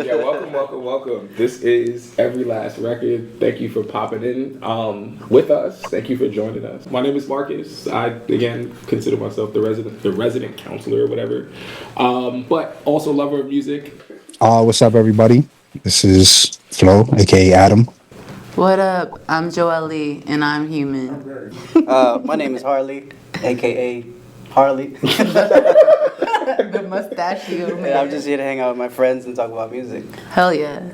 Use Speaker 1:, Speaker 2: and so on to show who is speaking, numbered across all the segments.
Speaker 1: Yeah, welcome. This is Every Last Record. Thank you for popping in with us. Thank you for joining us. My name is Marcus. I again consider myself the resident counselor or whatever, but also lover of music.
Speaker 2: What's up, everybody? This is Flo, aka Adam.
Speaker 3: What up? I'm Joelle and I'm human.
Speaker 4: My name is Harley, aka Harley.
Speaker 3: The mustachio man.
Speaker 4: And I'm just here to hang out with my friends and talk about music.
Speaker 3: Hell yeah.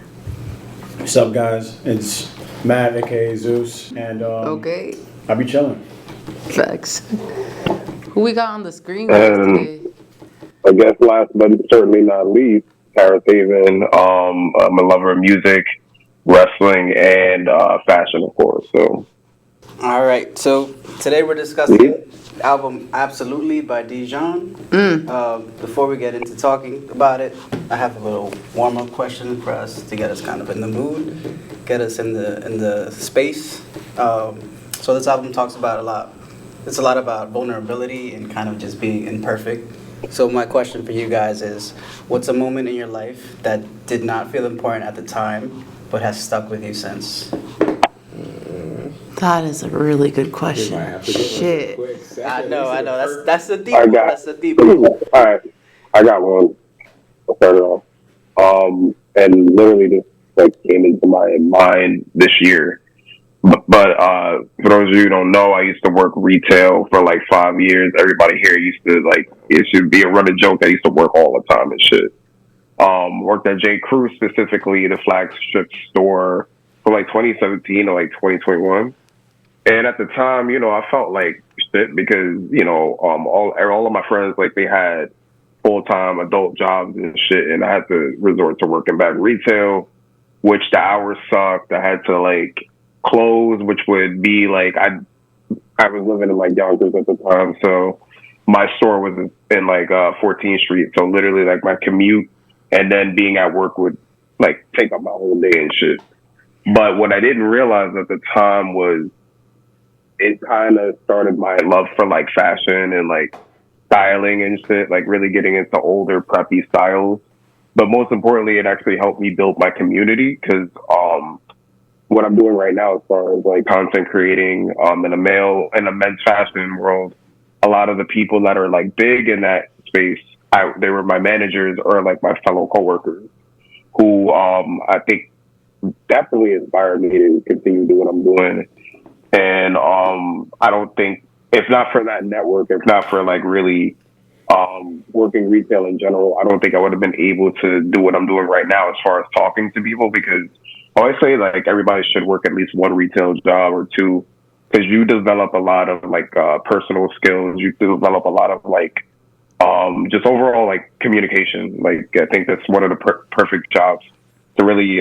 Speaker 5: What's up, guys? It's Matt, aka Zeus, and
Speaker 3: Okay.
Speaker 5: I'll be chilling.
Speaker 3: Facts. Who we got on the screen today?
Speaker 6: I guess last but certainly not least, Paris Haven. I'm a lover of music, wrestling, and fashion, of course. So,
Speaker 4: All right, so today we're discussing the album Absolutely by Dijon. Before we get into talking about it, I have a little warm-up question for us to get us kind of in the mood, get us in the space. So this album talks about a lot. It's a lot about vulnerability and kind of just being imperfect. So my question for you guys is, what's a moment in your life that did not feel important at the time, but has stuck with you since?
Speaker 3: That is a really good question. Shit.
Speaker 4: I know. That's the deep
Speaker 6: I
Speaker 4: one.
Speaker 6: got.
Speaker 4: That's the deep one.
Speaker 6: All right, I got one. I'll start it off. And literally just like came into my mind this year. But for those of you who don't know, I used to work retail for like 5 years. Everybody here used to it should be a running joke. I used to work all the time and shit. Worked at J. Crew, specifically the flagship store, for like 2017 or like 2021. And at the time, I felt like shit because, all of my friends, like they had full-time adult jobs and shit. And I had to resort to working back retail, which the hours sucked. I had to like close, which would be like, I was living in like Yonkers at the time. So my store was in like 14th Street. So literally like my commute and then being at work would like take up my whole day and shit. But what I didn't realize at the time was it kind of started my love for like fashion and like styling and shit, like really getting into older preppy styles. But most importantly, it actually helped me build my community because what I'm doing right now as far as like content creating in a men's fashion world, a lot of the people that are like big in that space, they were my managers or like my fellow coworkers who I think definitely inspired me to continue doing what I'm doing. And I don't think, if not for that network, if not for like really working retail in general, I don't think I would have been able to do what I'm doing right now as far as talking to people, because I always say like everybody should work at least one retail job or two, because you develop a lot of like personal skills. You develop a lot of like just overall like communication. Like I think that's one of the perfect jobs to really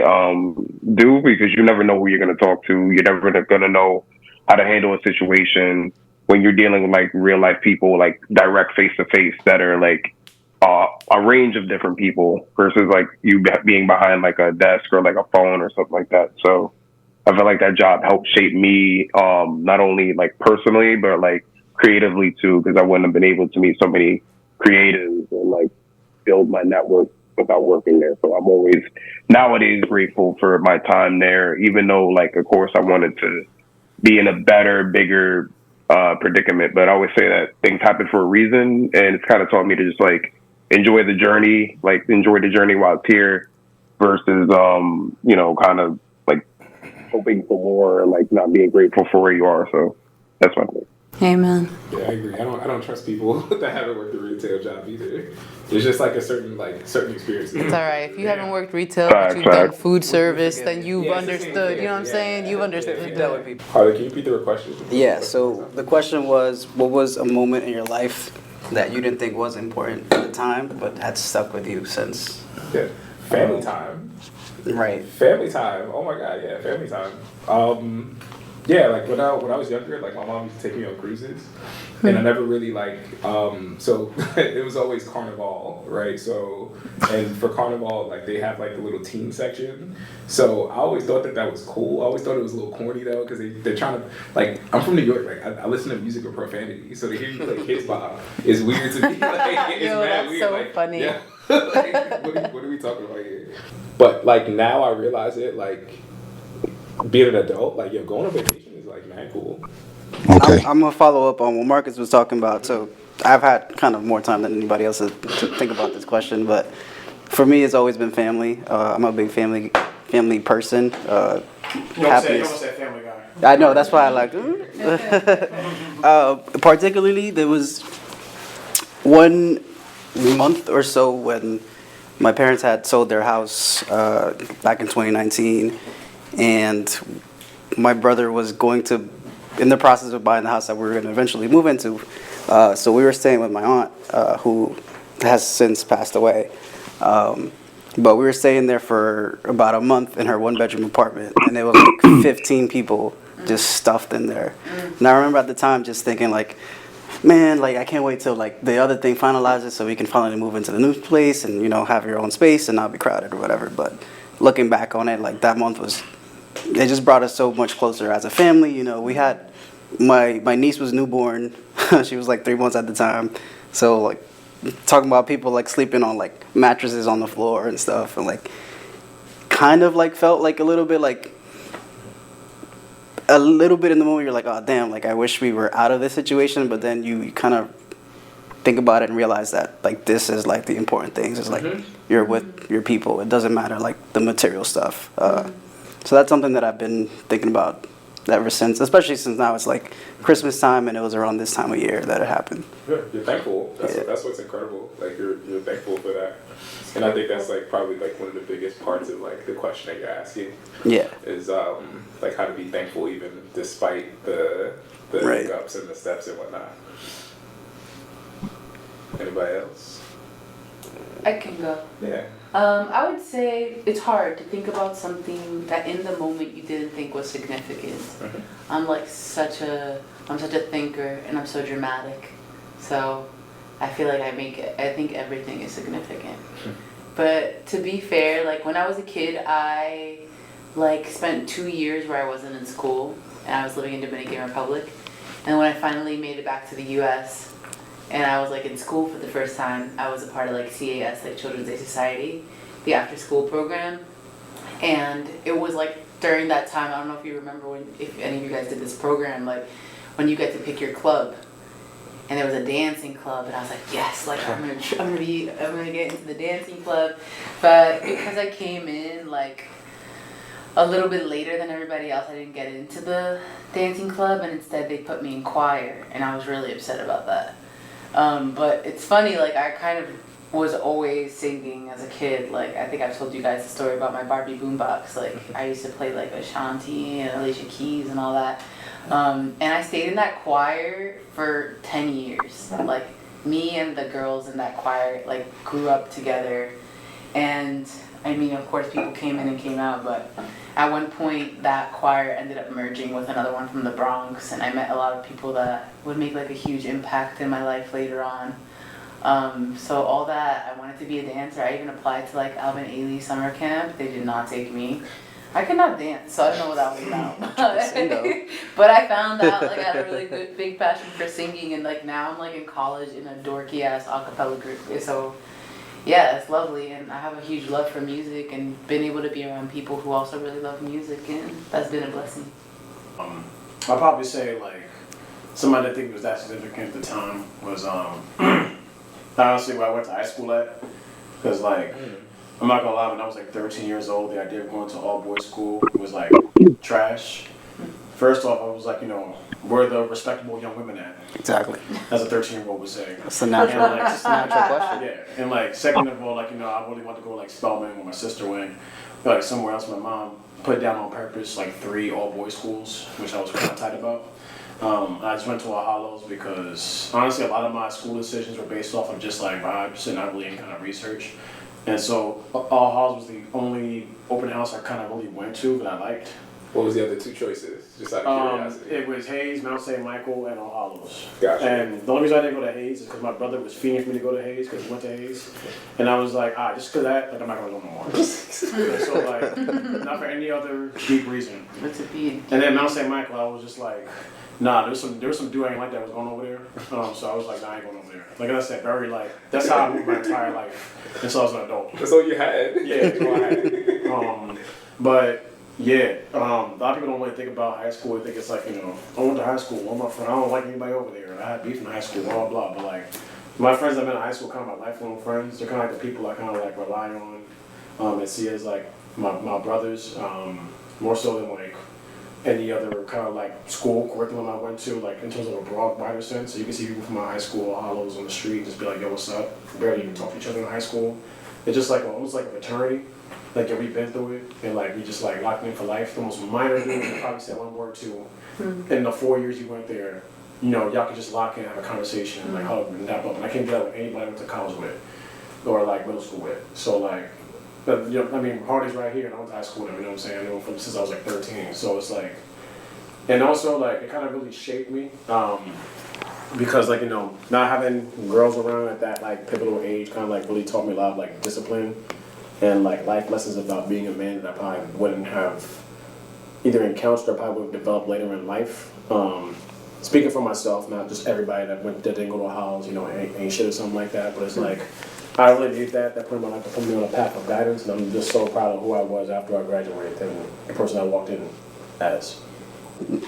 Speaker 6: do, because you never know who you're going to talk to. You're never going to know how to handle a situation when you're dealing with like real life people, like direct face to face that are like a range of different people versus like you being behind like a desk or like a phone or something like that. So I feel like that job helped shape me not only like personally but like creatively too, because I wouldn't have been able to meet so many creatives and like build my network without working there. So I'm always nowadays grateful for my time there, even though like of course I wanted to be in a better, bigger predicament. But I always say that things happen for a reason, and it's kind of taught me to just like enjoy the journey while it's here versus kind of like hoping for more and like not being grateful for where you are. So that's my thing.
Speaker 3: Amen.
Speaker 1: Yeah, I agree. I don't trust people that haven't worked a retail job either. It's just like a certain experience.
Speaker 3: It's all right. If you haven't worked retail, but you've done food service, then you've understood. You know what I'm saying? You've understood.
Speaker 1: Harley, can you repeat the question?
Speaker 4: Yeah, so the question was, what was a moment in your life that you didn't think was important at the time, but had stuck with you since?
Speaker 1: Yeah. Family time.
Speaker 4: Right.
Speaker 1: Family time. Oh my God, yeah, family time. Yeah, like when I was younger, like my mom used to take me on cruises, and I never really so it was always Carnival, right? So, and for Carnival, like they have like the little teen section. So I always thought that was cool. I always thought it was a little corny though, because they're trying to like, I'm from New York, like I listen to music with profanity, so to hear you play Kids Bop is weird to me. Like, it's
Speaker 3: Yo,
Speaker 1: mad
Speaker 3: that's
Speaker 1: weird.
Speaker 3: so
Speaker 1: like,
Speaker 3: funny.
Speaker 1: Yeah. Like, what are we talking about here? But like now I realize it, like being an adult, like yo, going on vacation is like mad cool.
Speaker 2: Okay.
Speaker 4: I'm gonna follow up on what Marcus was talking about. So I've had kind of more time than anybody else to think about this question, but for me, it's always been family. I'm a big family person.
Speaker 5: You don't say Family Guy.
Speaker 4: I know, that's why I like particularly, there was 1 month or so when my parents had sold their house back in 2019, and my brother was in the process of buying the house that we were going to eventually move into. So we were staying with my aunt, who has since passed away. But we were staying there for about a month in her 1-bedroom apartment, and it was like 15 people just stuffed in there. And I remember at the time just thinking like, man, like I can't wait till like the other thing finalizes so we can finally move into the new place and, you know, have your own space and not be crowded or whatever. But looking back on it, like that month it just brought us so much closer as a family. You know, we had, my niece was newborn. She was like 3 months at the time. So like, talking about people like sleeping on like mattresses on the floor and stuff, and like kind of like felt like a little bit in the moment you're like, oh damn, like I wish we were out of this situation, but then you kind of think about it and realize that like this is like the important things. It's like you're with your people. It doesn't matter like the material stuff. So that's something that I've been thinking about ever since, especially since now it's like Christmas time and it was around this time of year that it happened.
Speaker 1: You're thankful. That's what's incredible. Like you're thankful for that, and I think that's like probably like one of the biggest parts of like the question that you're asking.
Speaker 4: Yeah.
Speaker 1: Is like how to be thankful even despite the
Speaker 4: Right.
Speaker 1: hiccups and the steps and whatnot. Anybody else?
Speaker 3: I can go.
Speaker 1: Yeah.
Speaker 3: I would say it's hard to think about something that in the moment you didn't think was significant. I'm such a thinker and I'm so dramatic. So I feel like I think everything is significant. But to be fair, like when I was a kid, I like spent 2 years where I wasn't in school and I was living in Dominican Republic. And when I finally made it back to the US, and I was like in school for the first time, I was a part of like CAS, like Children's Day Society, the after school program. And it was like during that time, I don't know if you remember if any of you guys did this program, like when you get to pick your club. And there was a dancing club, and I was like, yes, like I'm gonna get into the dancing club. But because I came in like a little bit later than everybody else, I didn't get into the dancing club, and instead they put me in choir, and I was really upset about that. But it's funny, like I kind of was always singing as a kid. Like I think I've told you guys the story about my Barbie boombox. Like I used to play like Ashanti and Alicia Keys and all that. And I stayed in that choir for 10 years. Like me and the girls in that choir like grew up together. And I mean, of course, people came in and came out, but at one point that choir ended up merging with another one from the Bronx, and I met a lot of people that would make like a huge impact in my life later on. So all that, I wanted to be a dancer. I even applied to like Alvin Ailey summer camp. They did not take me. I could not dance, so I don't know what that was about. But I found out like I had a really good big passion for singing, and like now I'm like in college in a dorky ass a cappella group. So yeah, it's lovely, and I have a huge love for music and been able to be around people who also really love music, and that's been a blessing.
Speaker 5: I'll probably say like somebody I think was that significant at the time was honestly where I went to high school at, because like I'm not gonna lie, when I was like 13 years old, the idea of going to all boys school was like trash. First off, I was like, you know, where the respectable young women at?
Speaker 4: Exactly.
Speaker 5: As a 13-year-old would say.
Speaker 4: That's a natural,
Speaker 5: It's
Speaker 4: a natural question.
Speaker 5: Yeah, and like second of all, like, you know, I really wanted to go like Spelman where my sister went, but like somewhere else. My mom put down on purpose like 3 all-boys schools, which I was kind of tight about. I just went to All Hallows because honestly, a lot of my school decisions were based off of just like vibes and not really any kind of research. And so All Hallows was the only open house I kind of really went to that I liked.
Speaker 1: What was the other two choices? Just out of curiosity.
Speaker 5: It was Hayes, Mount St. Michael, and All Hallows.
Speaker 1: Gotcha.
Speaker 5: And the only reason I didn't go to Hayes is because my brother was fiending for me to go to Hayes because he went to Hayes. And I was like, just because of that, like, I'm not going to go no more. So, like, not for any other deep reason.
Speaker 3: What's it be?
Speaker 5: And then Mount St. Michael, I was just like, nah, there was some dude I ain't like that was going over there. So I was like, nah, I ain't going over there. Like I said, very like, that's how I moved my entire life until I was an adult.
Speaker 1: That's all you had?
Speaker 5: Yeah, that's all I had. But yeah, a lot of people don't really think about high school. They think it's like, I went to high school, all my friends, I don't like anybody over there. I had beef in high school, blah, blah, blah. But like, my friends I've been in high school, kind of my lifelong friends, they're kind of like the people I kind of like rely on and see as like my brothers, more so than like any other kind of like school curriculum I went to, like in terms of a broad, wider sense. So you can see people from my high school, hollows on the street, just be like, yo, what's up? Barely even talk to each other in high school. It's just like almost like a fraternity. Like, yeah, we've been through it, and like we just like locked in for life. The most minor thing, you probably said one word to. In the 4 years you went there, y'all could just lock in, have a conversation, like hug and dap up. And I can't do that with anybody I went to college with, or like middle school with. So like, Hardy's right here, and I went to high school with him. You know what I'm saying? I knew him since I was like 13. So it's like, and also like it kind of really shaped me. Because like, not having girls around at that like pivotal age kind of like really taught me a lot of like discipline and like life lessons about being a man that I probably wouldn't have either encountered or probably would have developed later in life. Speaking for myself, not just everybody that didn't go to a house, ain't shit or something like that, but it's like, I really need that put me on a path of guidance, and I'm just so proud of who I was after I graduated and the person I walked in as.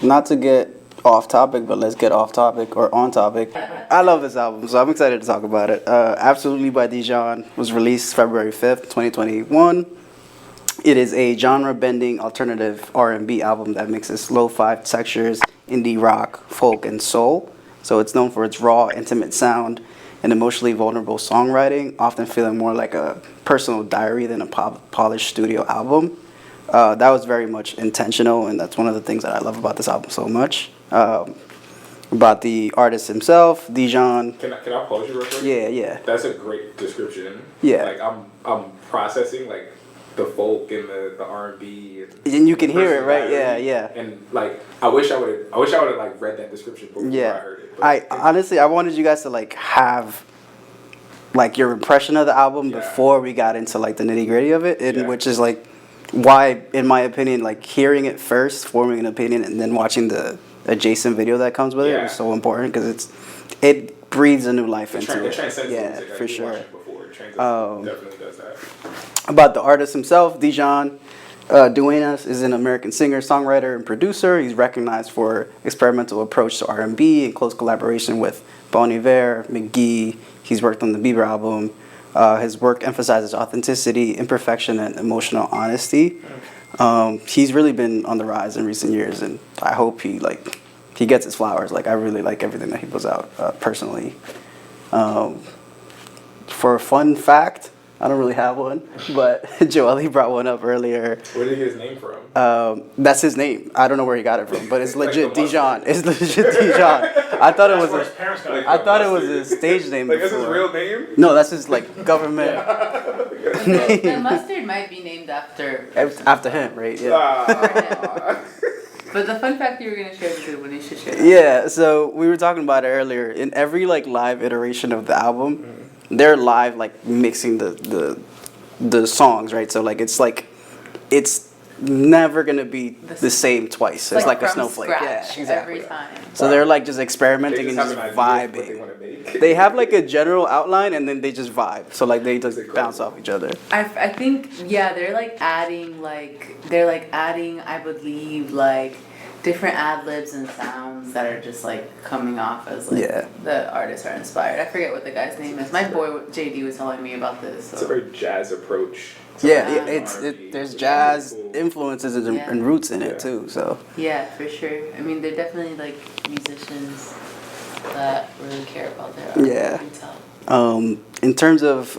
Speaker 4: Not to get off topic, but let's get off topic or on topic. I love this album, so I'm excited to talk about it. Absolutely by Dijon was released February 5th, 2021. It is a genre-bending alternative R&B album that mixes lo-fi textures, indie rock, folk, and soul. So it's known for its raw, intimate sound and emotionally vulnerable songwriting, often feeling more like a personal diary than a polished studio album. That was very much intentional, and that's one of the things that I love about this album so much. About the artist himself, Dijon.
Speaker 1: Can I pause you real quick?
Speaker 4: Yeah.
Speaker 1: That's a great description.
Speaker 4: Yeah.
Speaker 1: Like I'm processing like the folk and the R&B.
Speaker 4: And you can hear it, right? Yeah.
Speaker 1: And like I wish I would have like read that description before I heard it. But
Speaker 4: Honestly, I wanted you guys to like have like your impression of the album before we got into like the nitty gritty of it, which is like why, in my opinion, like hearing it first, forming an opinion, and then watching the adjacent video that comes with it is so important because it breathes a new life into it.
Speaker 1: It transcends music.
Speaker 4: For sure.
Speaker 1: Definitely does that.
Speaker 4: About the artist himself, Dijon Duenas is an American singer, songwriter, and producer. He's recognized for experimental approach to R&B in close collaboration with Bon Iver, McGee. He's worked on the Bieber album. His work emphasizes authenticity, imperfection, and emotional honesty. He's really been on the rise in recent years, and I hope he gets his flowers. Like, I really like everything that he puts out personally. For a fun fact, I don't really have one, but Joelle brought one up earlier.
Speaker 1: Where did he get his name from?
Speaker 4: That's his name. I don't know where he got it from, but it's legit Dijon. It's legit Dijon. I thought it was a stage name.
Speaker 1: Like, is his real name?
Speaker 4: No, that's his like government.
Speaker 3: The mustard might be named after
Speaker 4: him, right? Yeah.
Speaker 3: But the fun fact you were gonna share is a good one. You should share.
Speaker 4: Yeah. So we were talking about it earlier. In every like live iteration of the album, they're live like mixing the songs, right? So like it's never gonna be the same twice. It's like a snowflake. Yeah, exactly.
Speaker 3: Every time.
Speaker 4: So they're like just experimenting and just vibing. They have like a general outline and then they just vibe. So like they just bounce off each other.
Speaker 3: I think they're like adding I believe like different ad libs and sounds that are just like coming off as like the artists are inspired. I forget what the guy's name is. My boy JD was telling me about this. So.
Speaker 1: It's a very jazz approach.
Speaker 4: There's jazz influences and roots in it too. So
Speaker 3: for sure. I mean, they're definitely like musicians that really care about their art.
Speaker 4: Yeah. In terms of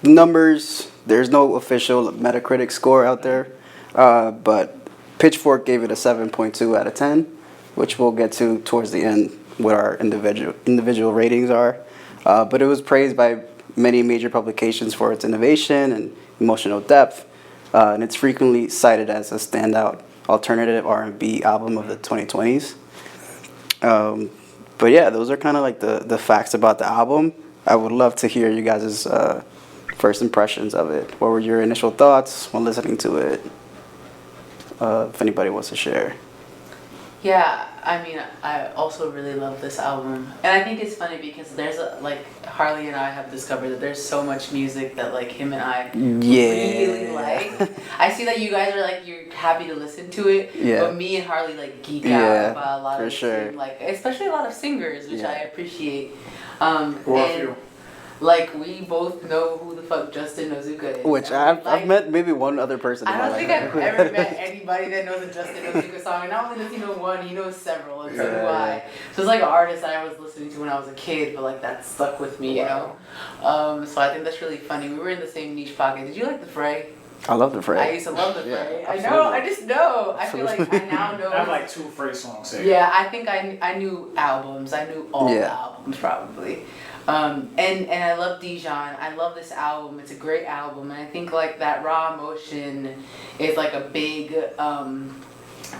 Speaker 4: numbers, there's no official Metacritic score out there, but Pitchfork gave it a 7.2 out of 10, which we'll get to towards the end what our individual ratings are. But it was praised by many major publications for its innovation and emotional depth, and it's frequently cited as a standout alternative R&B album of the 2020s. But yeah, those are kind of like the facts about the album. I would love to hear you guys' first impressions of it. What were your initial thoughts when listening to it? If anybody wants to share.
Speaker 3: Yeah, I mean, I also really love this album. And I think it's funny because there's Harley and I have discovered that there's so much music that like him and I really like. I see that you guys are like, you're happy to listen to it. Yeah. But me and Harley like geek out about a lot of same, like, especially a lot of singers, which I appreciate. Like, we both know who the fuck Justin Nozuka is.
Speaker 4: Which I've met maybe one other person.
Speaker 3: I don't think I've ever met anybody that knows a Justin Nozuka song. And not only does he know one, he knows several, and so do I. So it's like an artist that I was listening to when I was a kid, but like that stuck with me, you know? So I think that's really funny. We were in the same niche pocket. Did you like The Fray?
Speaker 4: I love The Fray.
Speaker 3: I used to love The Fray. I know, I just know. I feel like I now know.
Speaker 5: I have like 2 Fray songs here.
Speaker 3: Yeah, I think I knew albums. I knew all the albums probably. And I love Dijon. I love this album. It's a great album, and I think like that raw emotion is like a big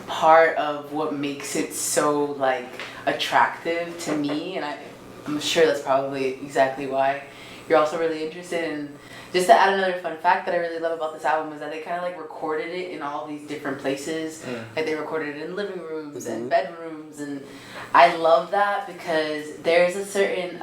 Speaker 3: part of what makes it so like attractive to me, and I'm sure that's probably exactly why you're also really interested in. Just to add another fun fact that I really love about this album is that they kind of like recorded it in all these different places. Like they recorded it in living rooms and bedrooms, and I love that because there's a certain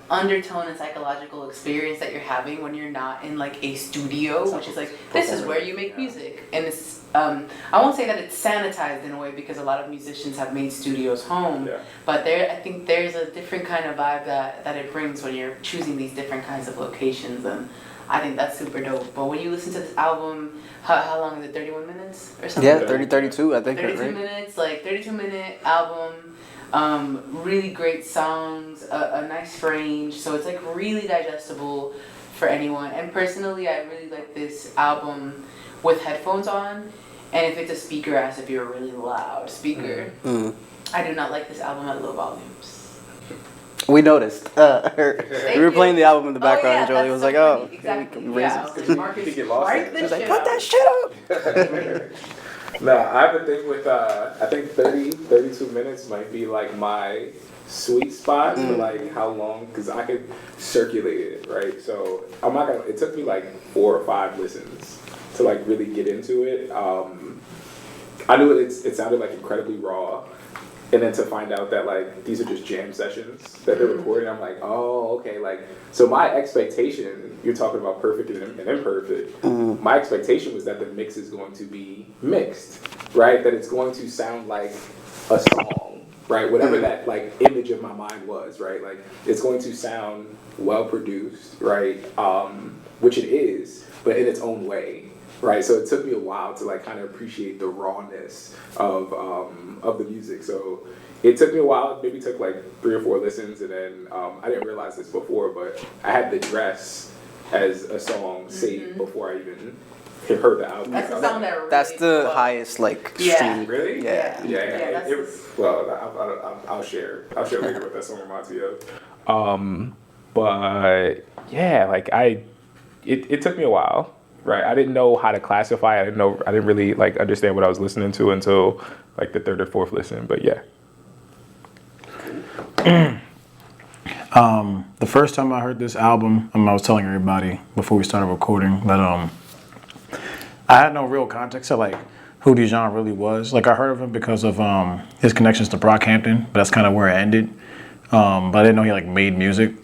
Speaker 3: undertone and psychological experience that you're having when you're not in like a studio, which is like, this is where you make music. And it's I won't say that it's sanitized in a way because a lot of musicians have made studios home, but I think there's a different kind of vibe that it brings when you're choosing these different kinds of locations, and I think that's super dope. But when you listen to this album, how long is it, 31 minutes or something?
Speaker 4: Yeah, 32 I think.
Speaker 3: 32 minutes, like 32-minute album, really great songs, a nice range, so it's like really digestible for anyone. And personally, I really like this album with headphones on, and if it's a speaker, as if you're a really loud speaker. I do not like this album at low volumes.
Speaker 4: We noticed. We were playing the album in the background, and Jolie was like, "Oh,
Speaker 3: exactly.
Speaker 4: raise
Speaker 3: I was like, Mark the
Speaker 4: She was like, "Put that shit up."
Speaker 1: No, I have a thing with, I think 32 minutes might be like my sweet spot for like how long, because I could circulate it, right? So I'm not gonna, it took me like 4 or 5 listens to like really get into it. I knew it sounded like incredibly raw. And then to find out that like these are just jam sessions that they're recording, I'm like, oh, okay, like, so my expectation, you're talking about perfect and imperfect, my expectation was that the mix is going to be mixed, right? That it's going to sound like a song, right? Whatever that like image of my mind was, right? Like it's going to sound well produced, right? Which it is, but in its own way. Right, so it took me a while to like kind of appreciate the rawness of the music. So it took me a while. It maybe took like 3 or 4 listens, and then I didn't realize this before, but I had The Dress as a song saved before I even heard the album.
Speaker 3: That's the song that really
Speaker 4: That's the highest like stream.
Speaker 1: Really?
Speaker 4: Yeah.
Speaker 1: Well, I'll share later what that song reminds me of. But yeah, like it took me a while. Right, I didn't know how to classify it. I didn't really like understand what I was listening to until like the 3rd or 4th listen. But yeah.
Speaker 5: The first time I heard this album, I was telling everybody before we started recording that I had no real context of like who Dijon really was. Like I heard of him because of his connections to Brockhampton, but that's kind of where it ended. But I didn't know he like made music.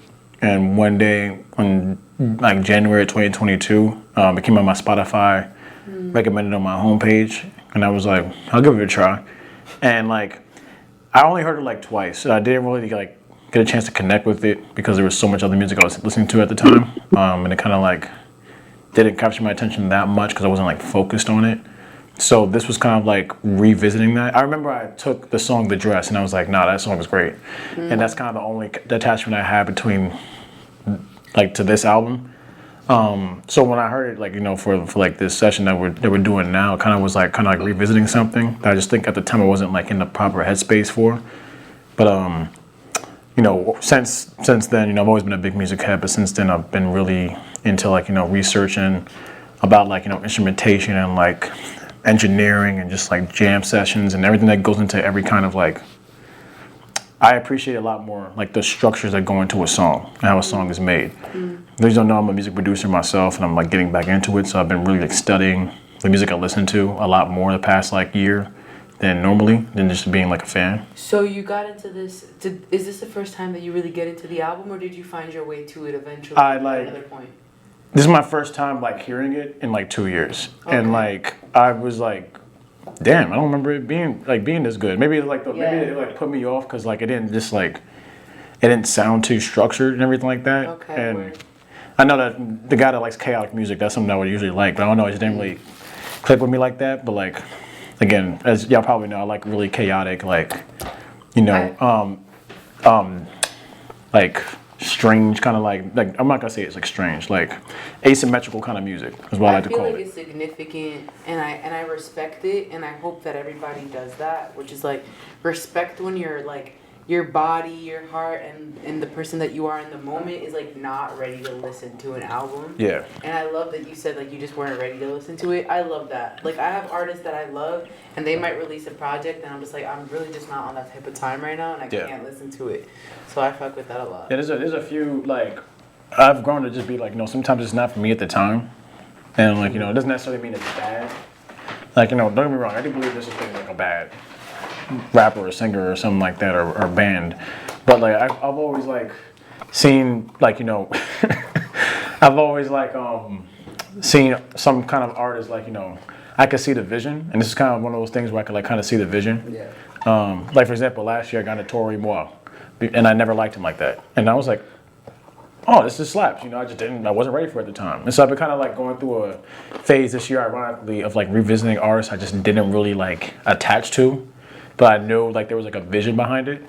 Speaker 5: And one day, when like January 2022, it came on my Spotify, recommended on my homepage, and I was like, I'll give it a try. And like, I only heard it like twice, so I didn't really like get a chance to connect with it because there was so much other music I was listening to at the time, and it kind of like didn't capture my attention that much because I wasn't like focused on it. So this was kind of like revisiting that. I remember I took the song The Dress and I was like, nah, that song was great. And that's kind of the only attachment I had between like to this album. So when I heard it, like, you know, for like this session that we're doing now, it kind of like revisiting something that I just think at the time I wasn't like in the proper headspace for. But you know, since then, you know, I've always been a big music head, but since then I've been really into like, you know, researching
Speaker 7: about like, you know, instrumentation and like engineering and just like jam sessions and everything that goes into every kind of like, I appreciate a lot more like the structures that go into a song and how a song is made. Those don't know, I'm a music producer myself and I'm like getting back into it, so I've been really like studying the music I listen to a lot more the past like year than normally, than just being like a fan.
Speaker 3: So you got into this, is this the first time that you really get into the album, or did you find your way to it eventually
Speaker 7: I
Speaker 3: at
Speaker 7: like,
Speaker 3: another point?
Speaker 7: this is my first time like hearing it in like 2 years. And like, I was like, damn, I don't remember it being this good. Maybe like maybe it like put me off because like it didn't sound too structured and everything like that.
Speaker 3: Okay.
Speaker 7: And
Speaker 3: Word.
Speaker 7: I know that the guy that likes chaotic music, that's something I would usually like, but I don't know, it just didn't really click with me like that. But like, again, as y'all probably know, I like really chaotic, like, you know, like strange kind of like I'm not gonna say it's like strange, like asymmetrical kind of music is what I like to call
Speaker 3: I feel
Speaker 7: it.
Speaker 3: like it's significant, and I respect it, and I hope that everybody does that, which is like respect when you're like your body, your heart, and the person that you are in the moment is like not ready to listen to an album.
Speaker 7: Yeah.
Speaker 3: And I love that you said like you just weren't ready to listen to it. I love that. Like I have artists that I love, and they might release a project, and I'm just like, I'm really just not on that type of time right now, and I can't listen to it. So I fuck with that a lot.
Speaker 7: Yeah, there's a few, like, I've grown to just be like, you know, sometimes it's not for me at the time. And like, you know, it doesn't necessarily mean it's bad. Like, you know, don't get me wrong, I do believe there's a thing like a bad rapper or singer or something like that, or band. But like, I've always like seen, like, you know, I've always like seen some kind of artist, like, you know, I could see the vision. And this is kind of one of those things where I could like kind of see the vision.
Speaker 4: Yeah.
Speaker 7: Like for example, last year I got a Tory Moore, and I never liked him like that. And I was like, oh, this just slaps. You know, I wasn't ready for it at the time. And so I've been kind of like going through a phase this year, ironically, of like revisiting artists I just didn't really like attach to, but I knew like there was like a vision behind it.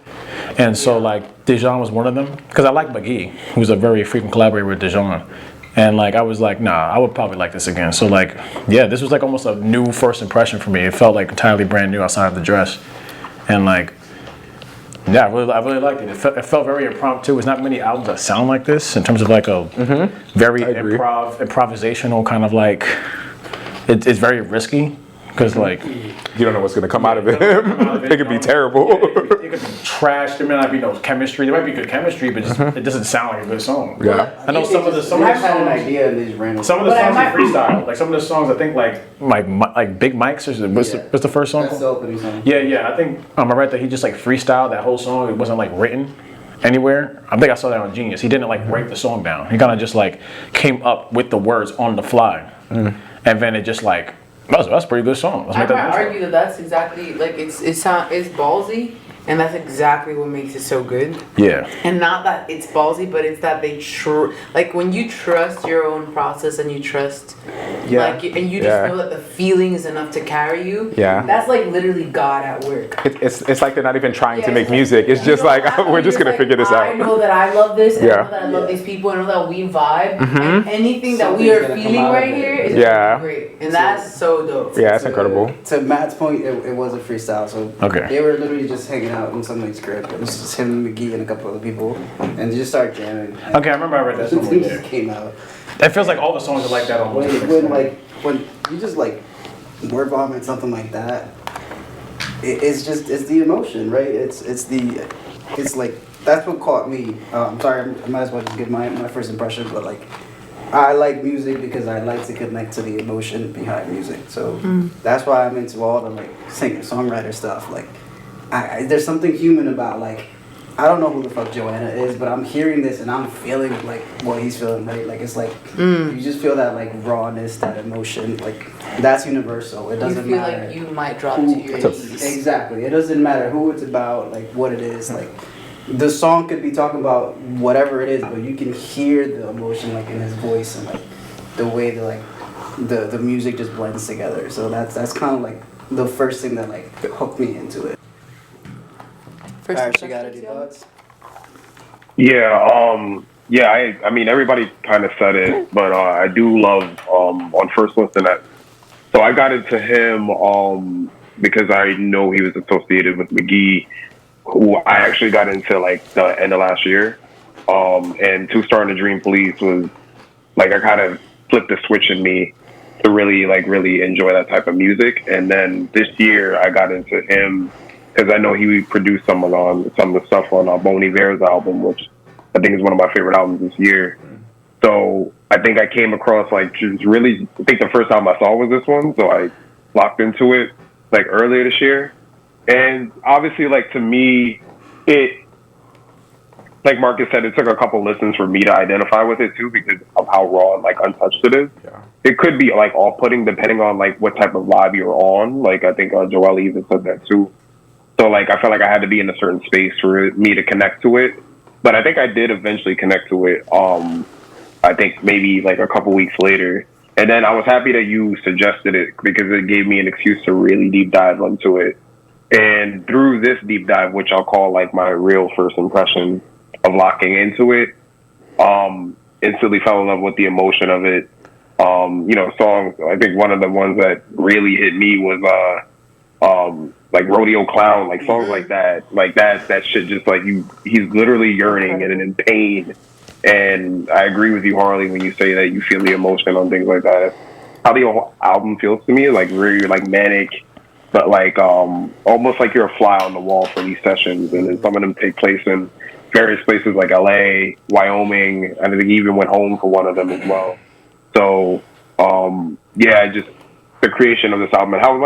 Speaker 7: And so like Dijon was one of them, because I like McGee, who's a very frequent collaborator with Dijon. And like I was like, nah, I would probably like this again. So like, yeah, this was like almost a new first impression for me. It felt like entirely brand new outside of the dress. And like, yeah, I really liked it. It felt very impromptu. There's not many albums that sound like this in terms of like a very improvisational kind of like. It's very risky because like
Speaker 1: You don't know what's gonna come out of it. It could be terrible.
Speaker 7: It could be trash. There may not be no chemistry. There might be good chemistry, but just, it doesn't sound like a good song.
Speaker 1: Yeah.
Speaker 7: I know some of the songs.
Speaker 4: I've had an idea in these random.
Speaker 7: Some of the songs are freestyle. Like some of the songs, I think like Big Mike's. What's the first song?
Speaker 4: That's the opening song.
Speaker 7: Yeah. I think I read that he just like freestyled that whole song. It wasn't like written anywhere. I think I saw that on Genius. He didn't like write the song down. He kind of just like came up with the words on the fly, and then it just like that's a pretty good song. Let's
Speaker 3: I
Speaker 7: make that
Speaker 3: might
Speaker 7: good song.
Speaker 3: argue that that's exactly like it's ballsy, and that's exactly what makes it so good.
Speaker 7: Yeah.
Speaker 3: And not that it's ballsy, but it's that they like when you trust your own process and you trust, like, and you just know that the feeling is enough to carry you.
Speaker 1: Yeah.
Speaker 3: That's like literally God at work.
Speaker 1: It's like they're not even trying to make
Speaker 3: it's
Speaker 1: music. It's just like we're just gonna figure this
Speaker 3: I
Speaker 1: out.
Speaker 3: know that I love this, and I
Speaker 1: Yeah.
Speaker 3: know that I love these people, and I know that we vibe, and anything that we
Speaker 4: Something's
Speaker 3: are
Speaker 4: gonna come
Speaker 3: feeling
Speaker 4: out of
Speaker 3: right
Speaker 4: it.
Speaker 3: here is
Speaker 1: Yeah.
Speaker 3: gonna be great, and that's so dope.
Speaker 1: Yeah, that's incredible.
Speaker 4: To Matt's point, it was a freestyle. So
Speaker 7: Okay.
Speaker 4: they were literally just hanging out in somebody's crib. It was just him, McGee, and a couple other people, and they just started jamming. And
Speaker 7: Okay, I remember I read that song.
Speaker 4: Something
Speaker 7: Yeah.
Speaker 4: just came out.
Speaker 7: It feels like all the songs are like that almost.
Speaker 4: When you just like word vomit something like that, it's the emotion, right? It's like that's what caught me. I'm sorry, I might as well just give my first impression, but like I like music because I like to connect to the emotion behind music. So that's why I'm into all the like singer songwriter stuff. Like there's something human about like. I don't know who the fuck Joanna is, but I'm hearing this and I'm feeling like what he's feeling, right? Like it's like you just feel that like rawness, that emotion, like that's universal. It doesn't
Speaker 3: you feel
Speaker 4: matter.
Speaker 3: like you might drop to your knees.
Speaker 4: Exactly. It doesn't matter who it's about, like what it is. Like the song could be talking about whatever it is, but you can hear the emotion like in his voice and like the way that like the music just blends together. So that's kind of like the first thing that like hooked me into it.
Speaker 3: First
Speaker 4: Alright, you got
Speaker 3: impressions,
Speaker 4: any
Speaker 3: yo?
Speaker 4: thoughts?
Speaker 6: Yeah, I mean, everybody kind of said it, but I do love on first listen that. So I got into him because I know he was associated with McGee, who I actually got into like the end of last year. And Two Star and the Dream Police was like I kind of flipped the switch in me really enjoy that type of music. And then this year I got into him because I know he produced some of the stuff on Bon Iver's album, which I think is one of my favorite albums this year. So I think I came across I think the first time I saw was this one, so I locked into it earlier this year. And obviously to me, it, like Marcus said, it took a couple listens for me to identify with it too, because of how raw and untouched it is.
Speaker 1: Yeah.
Speaker 6: It could be off-putting depending on what type of vibe you're on. I think Joelle even said that too. So I felt like I had to be in a certain space for me to connect to it. But I think I did eventually connect to it. I think maybe a couple weeks later. And then I was happy that you suggested it because it gave me an excuse to really deep dive into it. And through this deep dive, which I'll call my real first impression of locking into it, instantly fell in love with the emotion of it. Songs, I think one of the ones that really hit me was Rodeo Clown, songs like that. That shit just he's literally yearning and in pain. And I agree with you, Harley, when you say that you feel the emotion on things like that. How the whole album feels to me, very manic, but almost like you're a fly on the wall for these sessions. And then some of them take place in various places like LA, Wyoming, and I think he even went home for one of them as well. So just the creation of this album and how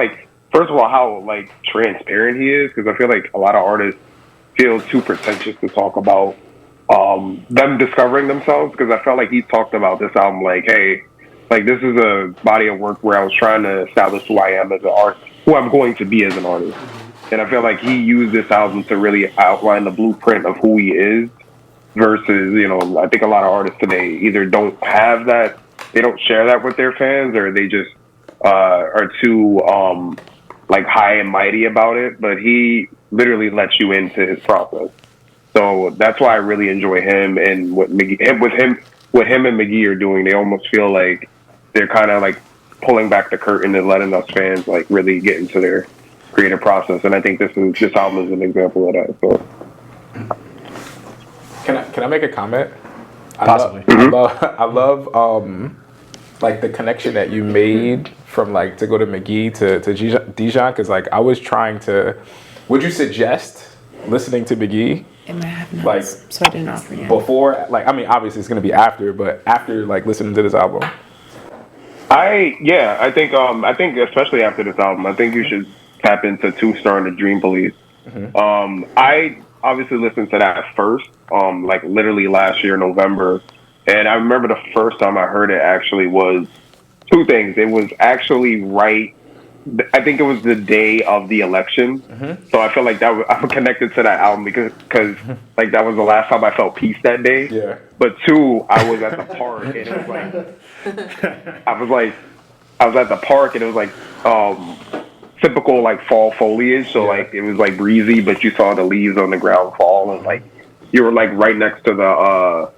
Speaker 6: first of all how transparent he is, because I feel a lot of artists feel too pretentious to talk about them discovering themselves, because I felt he talked about this album hey, this is a body of work where I was trying to establish who I am as an artist, who I'm going to be as an artist. And I feel he used this album to really outline the blueprint of who he is versus, I think a lot of artists today either don't have that, they don't share that with their fans, or they just are too high and mighty about it. But he literally lets you into his process. So that's why I really enjoy him, and what him and McGee are doing. They almost feel they're kind of pulling back the curtain and letting us fans really get into their creative process. And I think this album is an example of that. So
Speaker 1: Can I make a comment?
Speaker 7: Possibly.
Speaker 1: I love the connection that you made from to go to McGee to Dijon, because I was trying to. Would you suggest listening to McGee?
Speaker 8: It might have notes, so I didn't offer yet.
Speaker 1: Before, obviously it's gonna be after, but after listening to this album.
Speaker 6: I think especially after this album, I think you should tap into 2 Star and the Dream Police. Mm-hmm. I obviously listened to that first, literally last year, November. And I remember the first time I heard it actually was 2 things. It was actually I think it was the day of the election. Mm-hmm. So I felt I'm connected to that album because that was the last time I felt peace that day.
Speaker 1: Yeah.
Speaker 6: But 2, I was at the park and it was I was at the park and it was typical fall foliage. So it was breezy, but you saw the leaves on the ground fall, and you were right next to the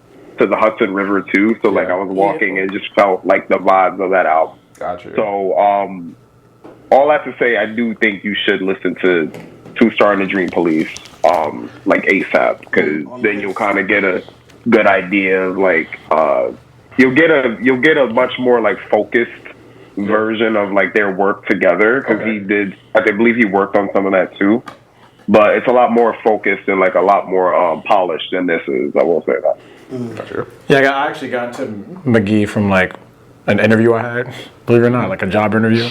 Speaker 6: Hudson River too. So I was walking and just felt the vibes of that album.
Speaker 1: Gotcha.
Speaker 6: So all that to say, I do think you should listen to 2 Star and the Dream Police ASAP, because then you'll kind of get a good idea of you'll get a much more focused version of their work together, because I believe he worked on some of that too, but it's a lot more focused and a lot more polished than this is. I will say that.
Speaker 1: Gotcha.
Speaker 7: Yeah, I actually got to McGee from an interview I had, believe it or not, a job interview.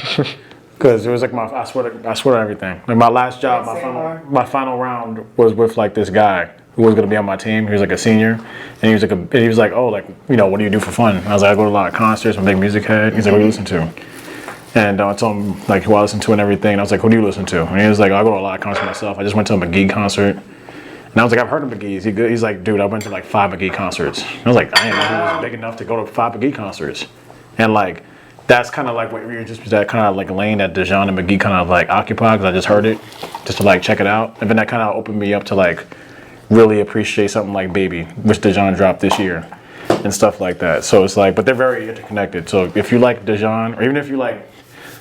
Speaker 7: Because it was I swear to everything. My last job, my final round was with this guy who was gonna be on my team. He was a senior, and he was oh, what do you do for fun? I was I go to a lot of concerts. I'm a big music head. He's what do you listen to? And I told him who I listen to and everything. And I was who do you listen to? And he was I go to a lot of concerts myself. I just went to a McGee concert. And I was I've heard of McGee. Is he good? He's dude, I went to 5 McGee concerts. I was I didn't know he was big enough to go to 5 McGee concerts. And that's kind of what we were just that kind of lane that Dijon and McGee kind of occupy, because I just heard it just to check it out, and then that kind of opened me up to really appreciate something like Baby, which Dijon dropped this year, and stuff like that. So it's but they're very interconnected. So if you like Dijon, or even if you like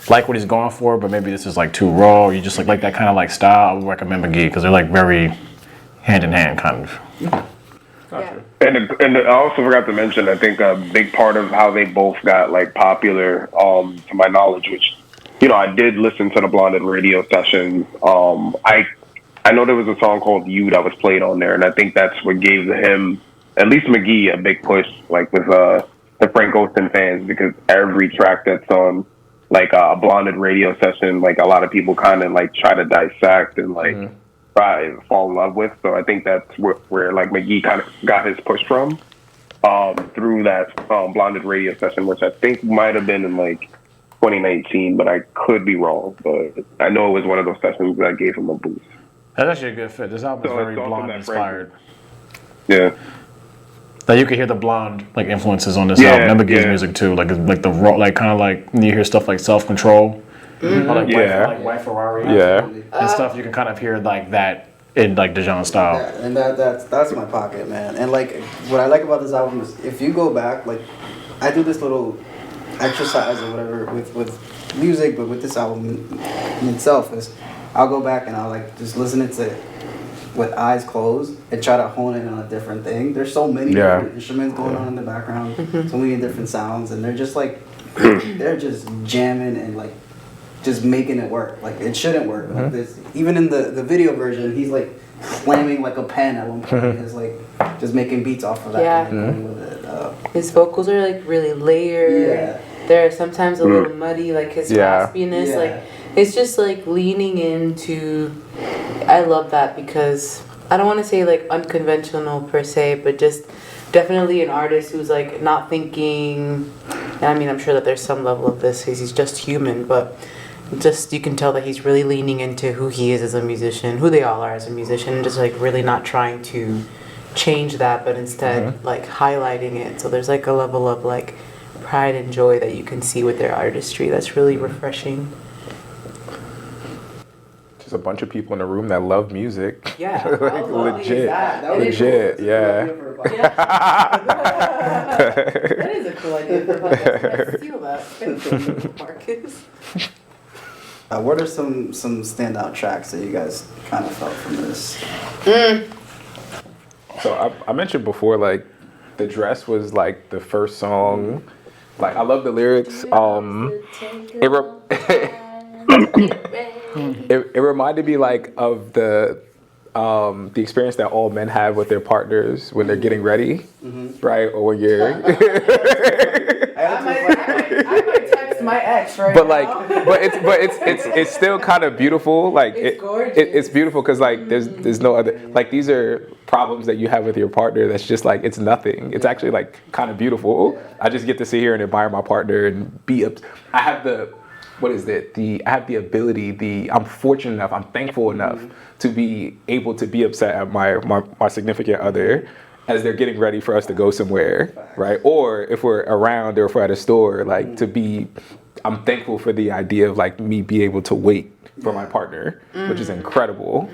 Speaker 7: what he's going for, but maybe this is too raw, or you just like that kind of style, I would recommend McGee, because they're very hand in hand kind of.
Speaker 1: Gotcha.
Speaker 6: And I also forgot to mention, I think a big part of how they both got like popular, to my knowledge, which, you know, I did listen to the Blonded radio sessions. I know there was a song called "You" that was played on there, and I think that's what gave him, at least McGee, a big push, like with the Frank Ocean fans, because every track that's on like a Blonded radio session, like a lot of people kind of like try to dissect and like try to fall in love with. So I think that's where like McGee kind of got his push from, through that Blonded radio session, which I think might have been in like 2019, but I could be wrong. But I know it was one of those sessions that gave him a boost.
Speaker 7: That's actually a good fit. This album is very blonde inspired.
Speaker 6: Yeah.
Speaker 7: Like you can hear the blonde like influences on this album. And McGee's music too. Like the raw, like kind of like when you hear stuff like Self Control, or like White Ferrari, and stuff. You can kind of hear like that in like Dijon style.
Speaker 4: Yeah, and that's my pocket, man. And like what I like about this album is if you go back, like I do this little exercise or whatever with music, but with this album in itself is I'll go back and I'll like just listen to it with eyes closed and try to hone in on a different thing. There's so many different instruments going on in the background, so many different sounds, and they're just like they're just jamming and like just making it work. Like it shouldn't work. Like this, even in the video version, he's like slamming like a pen at one point. He's like just making beats off of that.
Speaker 3: Yeah.
Speaker 4: And with it.
Speaker 3: His vocals are like really layered.
Speaker 4: Yeah.
Speaker 3: They're sometimes a little muddy, like his raspiness.
Speaker 4: Yeah.
Speaker 3: Like it's just like leaning into. I love that because I don't want to say like unconventional per se, but just definitely an artist who's like not thinking. And I mean, I'm sure that there's some level of this because he's just human, but just you can tell that he's really leaning into who he is as a musician, who they all are as a musician, and just like really not trying to change that, but instead like highlighting it. So there's like a level of like pride and joy that you can see with their artistry that's really refreshing.
Speaker 1: Just a bunch of people in the room that love music.
Speaker 3: Yeah,
Speaker 1: like legit, legit,
Speaker 3: yeah. That is a cool idea for a podcast. Let's steal that. Thank you, Marcus.
Speaker 4: What are some standout tracks that you guys kind of felt from this?
Speaker 1: So I mentioned before, like the dress was like the first song. Like I love the lyrics. It reminded me like of the experience that all men have with their partners when they're getting ready, right? Or when you're.
Speaker 3: I might text my ex right
Speaker 1: but
Speaker 3: now.
Speaker 1: like, but it's still kind of beautiful. Like
Speaker 3: It's gorgeous.
Speaker 1: It's beautiful because like there's no other, like these are problems that you have with your partner that's just like it's nothing. It's actually like kind of beautiful. I just get to sit here and admire my partner and be up. I have the. What is it? I have the ability. I'm fortunate enough. I'm thankful enough to be able to be upset at my significant other as they're getting ready for us to go somewhere, right? Or if we're around or if we're at a store, like to be. I'm thankful for the idea of like me be able to wait for my partner, which is incredible.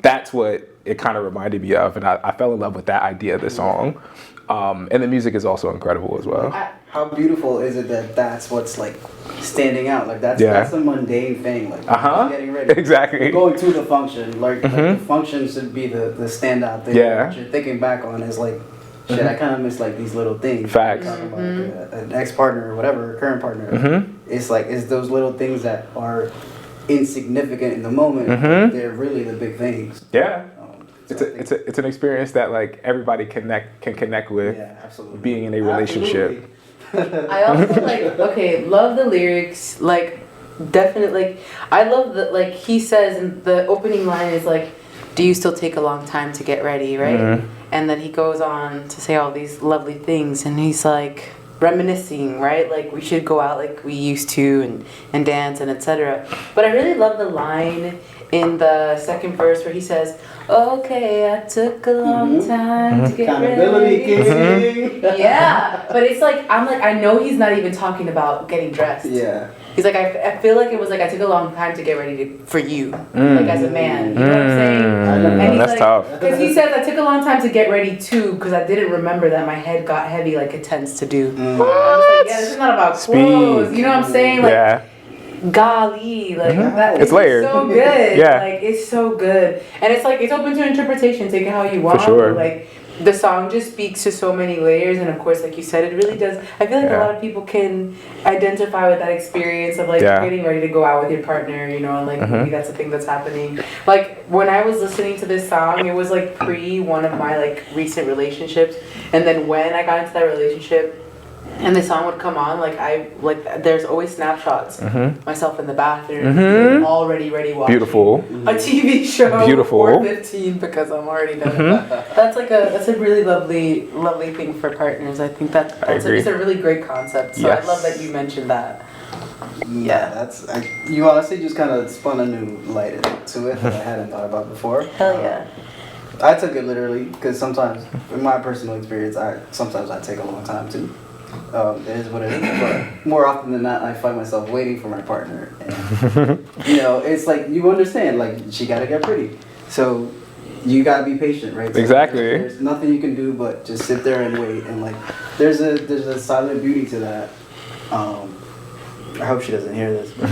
Speaker 1: That's what it kind of reminded me of, and I fell in love with that idea of the song. And the music is also incredible as well.
Speaker 4: How beautiful is it that that's what's like standing out? Like that's a mundane thing. Like just getting ready,
Speaker 1: exactly.
Speaker 4: You're going to the function, like the function should be the standout thing. What you're thinking back on is like, shit. I kind of miss like these little things.
Speaker 1: Facts.
Speaker 4: Talking about an ex-partner or whatever, a current partner. It's like it's those little things that are insignificant in the moment. They're really the big things.
Speaker 1: Yeah. It's an experience that like everybody can connect with. Being in a relationship.
Speaker 3: I also love the lyrics, like definitely like I love that like he says in the opening line is like, do you still take a long time to get ready, right? And then he goes on to say all these lovely things and he's like reminiscing, right? Like we should go out like we used to and dance and etc. But I really love the line in the second verse where he says, okay, I took a long time to get ready. Yeah, but it's like, I know he's not even talking about getting dressed.
Speaker 4: Yeah.
Speaker 3: He's like, I feel like it was like, I took a long time to get ready for you, like as a man. You know what I'm saying? And he's
Speaker 1: that's tough.
Speaker 3: Because he says, I took a long time to get ready too, because I didn't remember that my head got heavy like it tends to do. I'm just like, yeah, this is not about clothes. You know what I'm saying? Like, golly, like that
Speaker 1: it's layered.
Speaker 3: So good.
Speaker 1: Yeah.
Speaker 3: Like it's so good. And it's like it's open to interpretation, take it how you want.
Speaker 1: For sure.
Speaker 3: Like the song just speaks to so many layers, and of course, like you said, it really does. I feel like a lot of people can identify with that experience of like getting ready to go out with your partner, you know, and like maybe that's a thing that's happening. Like when I was listening to this song, it was like pre one of my like recent relationships, and then when I got into that relationship, and the song would come on, there's always snapshots myself in the bathroom, already ready watching a TV show, or 15 because I'm already done. That's a really lovely thing for partners. I think it's a really great concept. So I love that you mentioned that.
Speaker 4: Yeah, you honestly just kind of spun a new light to it that I hadn't thought about before.
Speaker 3: Hell yeah.
Speaker 4: I took it literally because sometimes, in my personal experience, sometimes I take a long time too. It is what it is, but more often than not, I find myself waiting for my partner, and you know, it's like you understand, like she gotta get pretty, so you gotta be patient, right? So
Speaker 1: exactly.
Speaker 4: There's nothing you can do but just sit there and wait, and like there's a silent beauty to that. I hope she doesn't hear this, but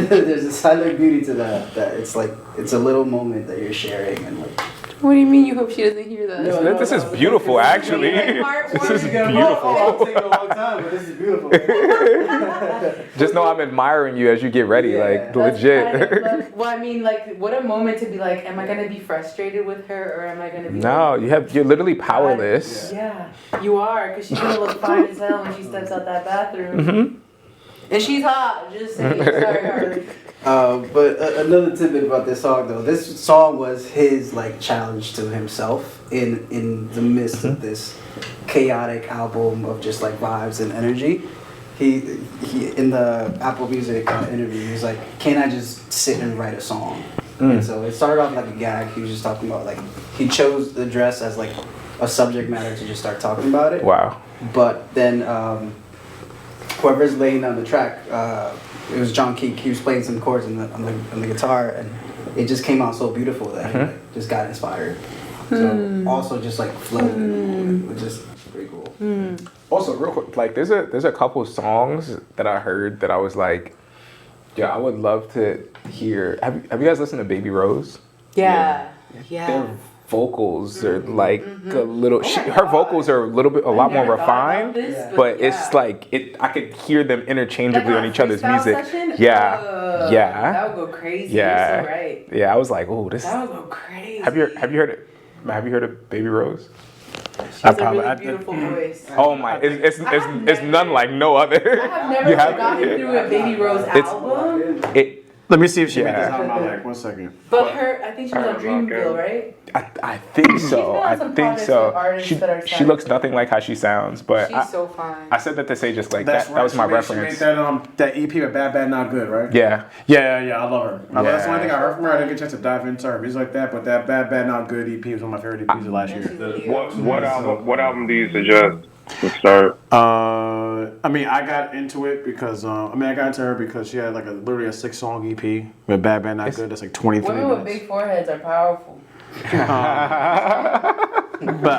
Speaker 4: there's a silent beauty to that it's like it's a little moment that you're sharing, and like.
Speaker 3: What do you mean you hope she doesn't hear that?
Speaker 1: This is beautiful, actually. This is beautiful.
Speaker 4: It'll take a long time, but this is beautiful.
Speaker 1: Just know I'm admiring you as you get ready, like legit.
Speaker 3: Well, I mean, like, what a moment to be like, am I gonna be frustrated with her, or am I gonna be?
Speaker 1: No, you're literally powerless.
Speaker 3: Yeah, you are, because she's gonna look fine as hell when she steps out that bathroom. And she's hot. Just saying. Sorry,
Speaker 4: but another tidbit about this song, though, this song was his like challenge to himself in the midst of this chaotic album of just like vibes and energy. He in the Apple Music interview, he was like, "Can't I just sit and write a song?" And so it started off like a gag. He was just talking about like he chose the dress as like a subject matter to just start talking about it.
Speaker 1: Wow.
Speaker 4: But then whoever's laying down the track. It was John Keek. He was playing some chords on the guitar, and it just came out so beautiful that he just got inspired. So also just like floating, which is pretty cool.
Speaker 1: Also, real quick, like there's a couple songs that I heard that I was like, yeah, I would love to hear. Have you guys listened to Baby Rose?
Speaker 3: Yeah.
Speaker 1: Their vocals are like a little. Her vocals are a lot more refined, but it's like I could hear them interchangeably on each other's music.
Speaker 3: Session?
Speaker 1: Yeah.
Speaker 3: That would go crazy.
Speaker 1: Yeah.
Speaker 3: You're so right.
Speaker 1: Yeah, I was like, oh, this.
Speaker 3: That would go crazy.
Speaker 1: Have you heard it? Have you heard of Baby Rose?
Speaker 3: She has a really beautiful voice.
Speaker 1: Oh my! It's none like no other.
Speaker 3: I have never gotten through a Baby Rose album.
Speaker 5: Let me see if she made this out. Like 1 second.
Speaker 3: But I think she was on Dreamville, right?
Speaker 1: I think so. I think so. She looks nothing like how she sounds, but
Speaker 3: she's so fine.
Speaker 1: I said that to say just like that. That was my reference.
Speaker 5: She made that EP with Bad Bad Not Good, right?
Speaker 1: Yeah.
Speaker 5: I love her. That's the only thing I heard from her. I didn't get a chance to dive into her music like that, but that Bad Bad Not Good EP was one of my favorite EPs of last year.
Speaker 6: What album do you suggest to start?
Speaker 5: I mean, I got into it because I got into her because she had like literally a 6-song EP with Bad Bad Not Good. That's like 23
Speaker 3: Women
Speaker 5: minutes.
Speaker 3: with big foreheads are powerful.
Speaker 5: But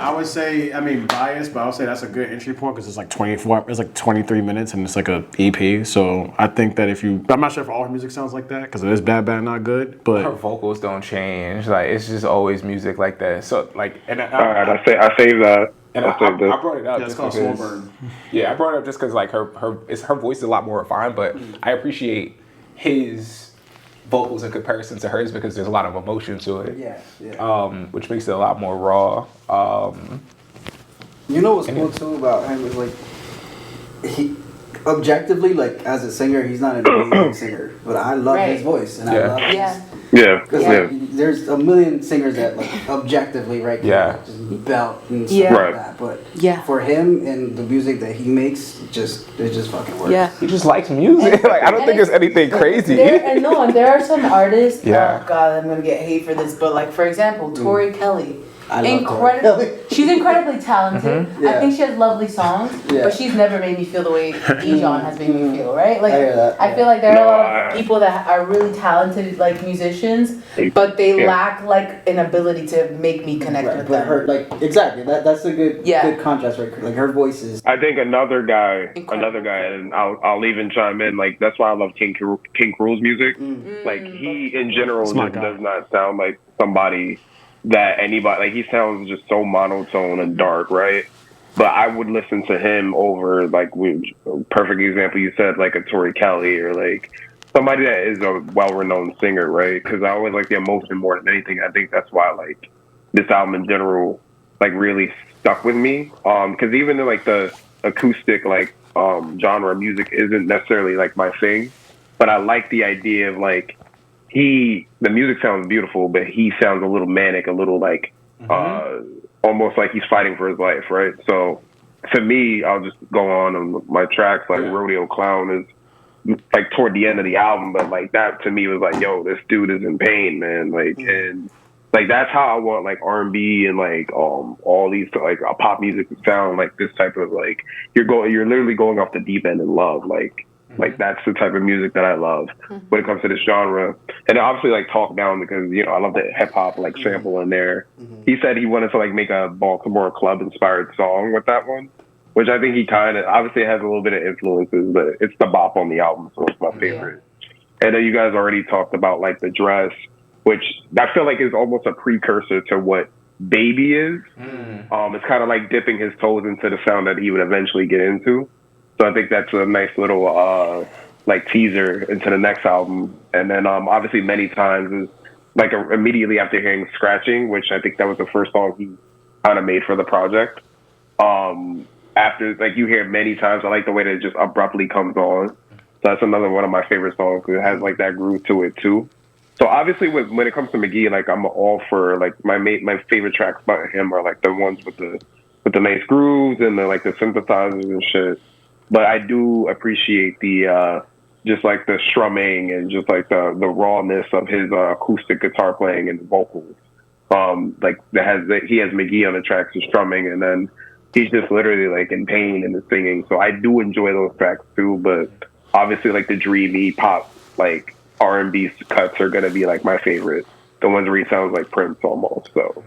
Speaker 5: I would say, I mean, biased, but I would say that's a good entry point because it's like 23 minutes and it's like a EP. So I think that I'm not sure if all her music sounds like that because it is Bad Bad Not Good, but
Speaker 1: her vocals don't change. Like it's just always music like that. So like, and
Speaker 6: all right, I saved that.
Speaker 1: And I brought it up just
Speaker 5: because.
Speaker 1: Yeah, I brought it up just because like her voice is a lot more refined, but I appreciate his vocals in comparison to hers because there's a lot of emotion to it.
Speaker 4: Yeah.
Speaker 1: Which makes it a lot more raw.
Speaker 4: You know what's cool too about him is like he objectively, like as a singer, he's not an amazing singer, but I love his voice and I love his. Like, there's a million singers that like objectively just belt and stuff like that, but for him and the music that he makes, it just fucking works.
Speaker 3: Yeah,
Speaker 1: he just likes music. Like I don't think it's anything crazy.
Speaker 3: And there are some artists. Oh God, I'm gonna get hate for this, but like for example, Tori Kelly. She's incredibly talented. I think she has lovely songs, but she's never made me feel the way Dijon has made me feel, right? Like I feel like there are a lot of people that are really talented like musicians, but they lack like an ability to make me connect with them.
Speaker 4: Her, like exactly that's a good contrast, right? Like her voice is.
Speaker 6: I think another guy, and I'll even chime in. Like that's why I love King Krule's music. Like he in general just does not sound like somebody that anybody, like, he sounds just so monotone and dark, right? But I would listen to him over, like, perfect example, you said, like a Tori Kelly or like somebody that is a well-renowned singer, right? Because I always like the emotion more than anything. I think that's why, like, this album in general, like, really stuck with me. Because even though, like, the acoustic, like, genre of music isn't necessarily, like, my thing, but I like the idea of, like, the music sounds beautiful, but he sounds a little manic, a little, like, almost like he's fighting for his life, right? So for me, I'll just go on my tracks, like Rodeo Clown is like toward the end of the album, but like that to me was like, yo, this dude is in pain, man. Like, and like that's how I want like R&B and like all these like pop music to sound, like this type of like you're literally going off the deep end in love, like that's the type of music that I love when it comes to this genre. And obviously like Talk Down, because you know I love the hip hop like sample in there. He said he wanted to like make a Baltimore club inspired song with that one, which I think he kind of obviously has a little bit of influences, but it's the bop on the album, so it's my favorite. And then you guys already talked about like The Dress, which I feel like is almost a precursor to what Baby is. It's kind of like dipping his toes into the sound that he would eventually get into. So I think that's a nice little like teaser into the next album. And then obviously Many Times is like immediately after hearing Scratching, which I think that was the first song he kind of made for the project. After like you hear Many Times, I like the way that it just abruptly comes on. So that's another one of my favorite songs. It has like that groove to it too. So obviously when it comes to McGee, like I'm all for like my favorite tracks by him are like the ones with the nice grooves and the like the synthesizers and shit. But I do appreciate the just like the strumming and just like the rawness of his acoustic guitar playing and vocals. Like he has McGee on the tracks and strumming, and then he's just literally like in pain in the singing. So I do enjoy those tracks too. But obviously, like the dreamy pop, like R&B cuts are gonna be like my favorite. The ones where he sounds like Prince almost. So,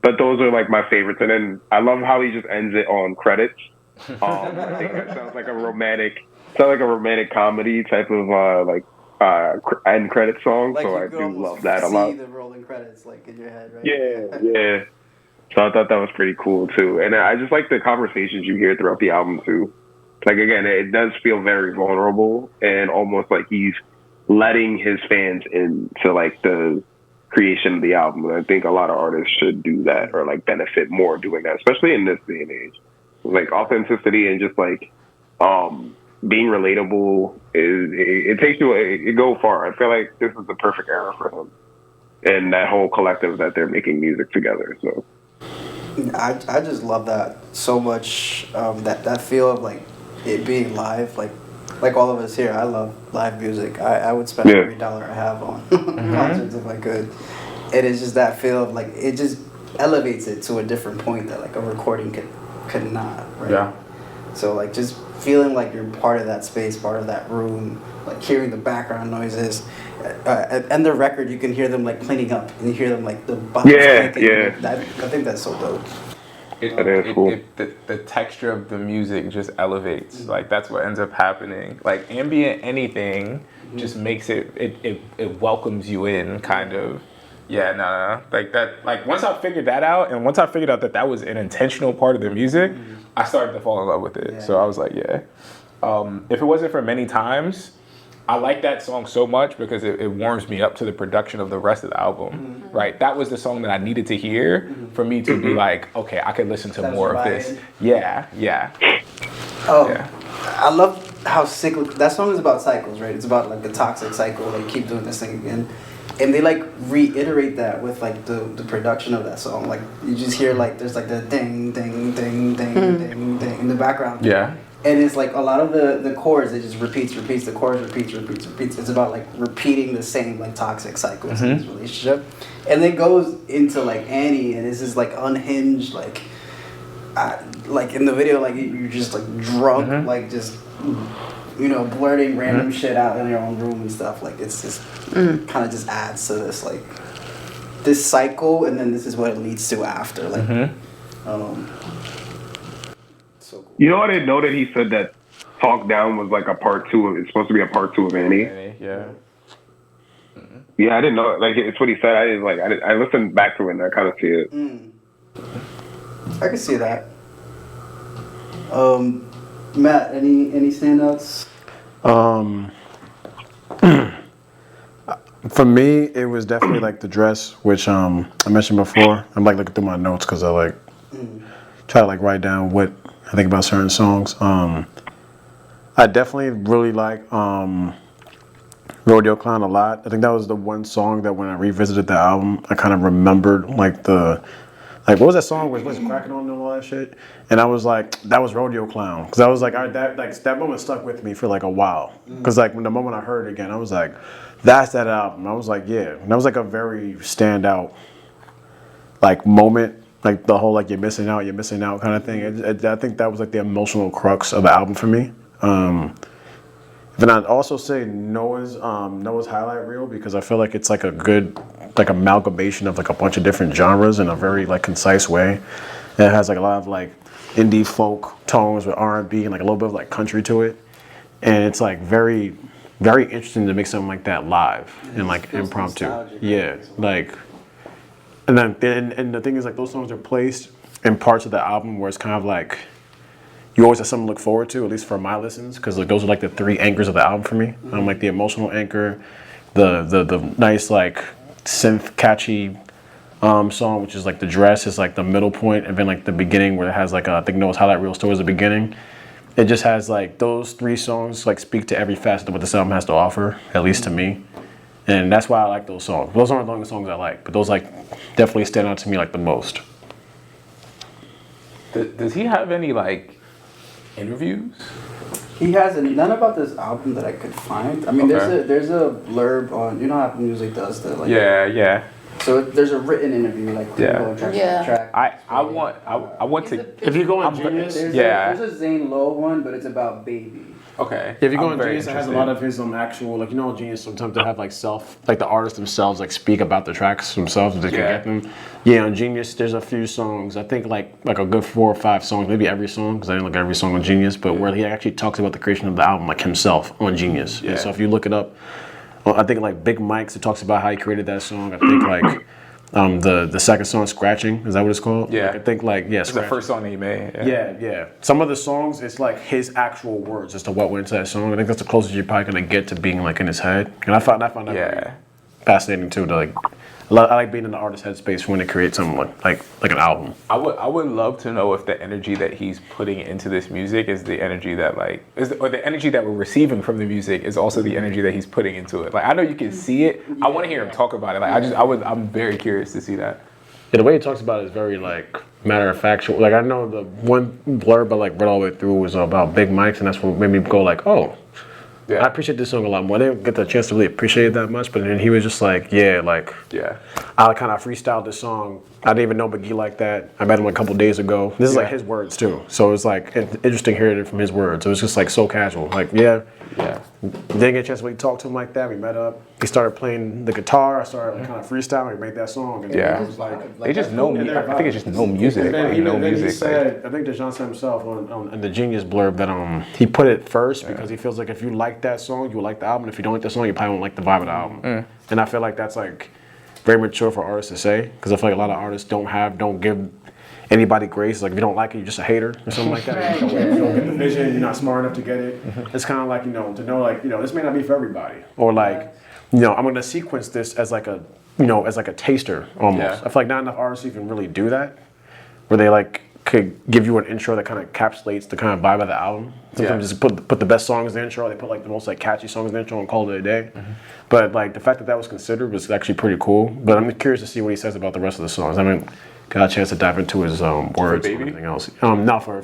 Speaker 6: but those are like my favorites. And then I love how he just ends it on credits. I think that sounds like a romantic comedy type of end credit song.
Speaker 4: Like
Speaker 6: so I do love that a
Speaker 4: see
Speaker 6: lot.
Speaker 4: the rolling credits like in your head, right?
Speaker 6: Yeah. So I thought that was pretty cool too, and I just like the conversations you hear throughout the album too. Like again, it does feel very vulnerable and almost like he's letting his fans into like the creation of the album. And I think a lot of artists should do that or like benefit more doing that, especially in this day and age. Like authenticity and just like being relatable it takes you it go far. I feel like this is the perfect era for him and that whole collective that they're making music together. So
Speaker 4: I just love that so much. That feel of like it being live, like all of us here. I love live music. I would spend every dollar I have on concerts if I could. It is just that feel of like it just elevates it to a different point that like a recording could not, right?
Speaker 1: Yeah.
Speaker 4: So like just feeling like you're part of that space, part of that room, like hearing the background noises, and the record you can hear them like cleaning up, and you hear them like the buttons clicking. I think that's so dope.
Speaker 9: The texture of the music just elevates. Like that's what ends up happening. Like ambient anything just makes it welcomes you in, kind of. Yeah, no. Like that. Like once I figured that out, and once I figured out that was an intentional part of the music, I started to fall in love with it. Yeah. So I was like, yeah. If it wasn't for Many Times, I like that song so much because it warms me up to the production of the rest of the album. Right? That was the song that I needed to hear for me to be like, okay, I could listen to more of this. Yeah.
Speaker 4: I love how cyclical that song is about. Cycles, right? It's about like the toxic cycle. Like keep doing this thing again. And they like reiterate that with like the production of that song. Like you just hear like there's like the ding ding ding ding ding ding in the background. Yeah. And it's like a lot of the chords, it just repeats. The chorus repeats. It's about like repeating the same like toxic cycles in this relationship. And then goes into like Annie, and this is like unhinged, like in the video, like you're just like drunk, like just blurting random shit out in your own room and stuff. Like it's just kind of just adds to this like this cycle, and then this is what it leads to after. Like, so cool.
Speaker 6: You know, I didn't know that he said that Talk Down was like a part two of. It's supposed to be a part two of Annie.
Speaker 9: Yeah.
Speaker 6: Yeah, I didn't know. Like, it's what he said. I listened back to it and I kind of see it.
Speaker 4: I can see that. Matt, any standouts?
Speaker 7: For me, it was definitely like the dress, which I mentioned before. I'm like looking through my notes because I like try to like write down what I think about certain songs. I definitely really like Rodeo Clown a lot. I think that was the one song that when I revisited the album, I kind of remembered like what was that song was cracking on and all that shit, and I was like, that was Rodeo Clown, because I was like, all right, that moment stuck with me for like a while, because like when the moment I heard it again, I was like, that's that album. I was like, yeah, and that was like a very standout like moment, like the whole like you're missing out kind of thing. I think that was like the emotional crux of the album for me. Then I'd also say Noah's highlight reel, because I feel like it's like a good like amalgamation of like a bunch of different genres in a very like concise way. And it has like a lot of like indie folk tones with R&B and like a little bit of like country to it. And it's like very, very interesting to make something like that live and like impromptu. Yeah, like, and then and the thing is like those songs are placed in parts of the album where it's kind of like you always have something to look forward to, at least for my listens, because like those are like the three anchors of the album for me. Like the emotional anchor, the nice like synth catchy song, which is like the dress, is like the middle point, and then like the beginning where it has like I think Noah's highlight reel towards the beginning. It just has like those three songs like speak to every facet of what this album has to offer, at least to me, and that's why I like those songs. Those aren't the only songs I like, but those like definitely stand out to me like the most.
Speaker 9: Does he have any like interviews?
Speaker 4: He hasn't. None about this album that I could find. I mean, there's a blurb on, you know how Apple Music does the like.
Speaker 9: Yeah.
Speaker 4: So there's a written interview, like going track to track.
Speaker 9: I want to.
Speaker 7: If you go on Genius,
Speaker 4: there's a Zane Lowe one, but it's about Baby.
Speaker 9: Okay.
Speaker 7: If you go on Genius, it has a lot of his actual, like, you know, Genius sometimes they have like the artists themselves like speak about the tracks themselves if they can get them. Yeah, on Genius, there's a few songs. I think like a good 4 or 5 songs, maybe every song, because I didn't look at every song on Genius, but where he actually talks about the creation of the album like himself on Genius. Yeah. And so if you look it up, I think like Big Mike's, it talks about how he created that song. I think like the second song, Scratching, is that what it's called?
Speaker 9: Yeah.
Speaker 7: Like, I think like
Speaker 9: it's the first song that he made.
Speaker 7: Yeah. Some of the songs, it's like his actual words as to what went into that song. I think that's the closest you're probably gonna get to being like in his head. And I found that very fascinating too. To like, I like being in the artist's headspace when they create something like an album.
Speaker 9: I would love to know if the energy that he's putting into this music is the energy that or the energy that we're receiving from the music is also the energy that he's putting into it. Like, I know you can see it. I want to hear him talk about it. Like, I'm very curious to see that.
Speaker 7: Yeah, the way he talks about it is very like matter of factual. Like, I know the one blurb I like read all the way through was about Big Mike's, and that's what made me go like, oh. Yeah. I appreciate this song a lot more. I didn't get the chance to really appreciate it that much, but then he was just like, I kind of freestyled this song. I didn't even know McGee like that. I met him a couple days ago. This is like his words too. So it's like interesting hearing it from his words. So it's just like so casual. Like, didn't get a chance to really talk to him like that. We met up. He started playing the guitar. I started like, kind of freestyling. We made that song. And it was like
Speaker 9: they just know me. I think it's just no music.
Speaker 7: He said, I think Dijon said himself on the Genius blurb that he put it first because he feels like if you like that song, you will like the album. If you don't like the song, you probably won't like the vibe of the album. And I feel like that's like very mature for artists to say, because I feel like a lot of artists don't give anybody grace. Like, if you don't like it, you're just a hater or something like that. You don't get the vision, you're not smart enough to get it. It's kind of like, to know like, this may not be for everybody. Or like, I'm going to sequence this as like a, as like a taster almost. I feel like not enough artists even really do that, where they like could give you an intro that kind of encapsulates the kind of vibe of the album. Sometimes just put the best songs in the intro. They put like the most like catchy songs in the intro and call it a day. But like the fact that was considered was actually pretty cool. But I'm curious to see what he says about the rest of the songs. I mean, got a chance to dive into his words and everything else. No, for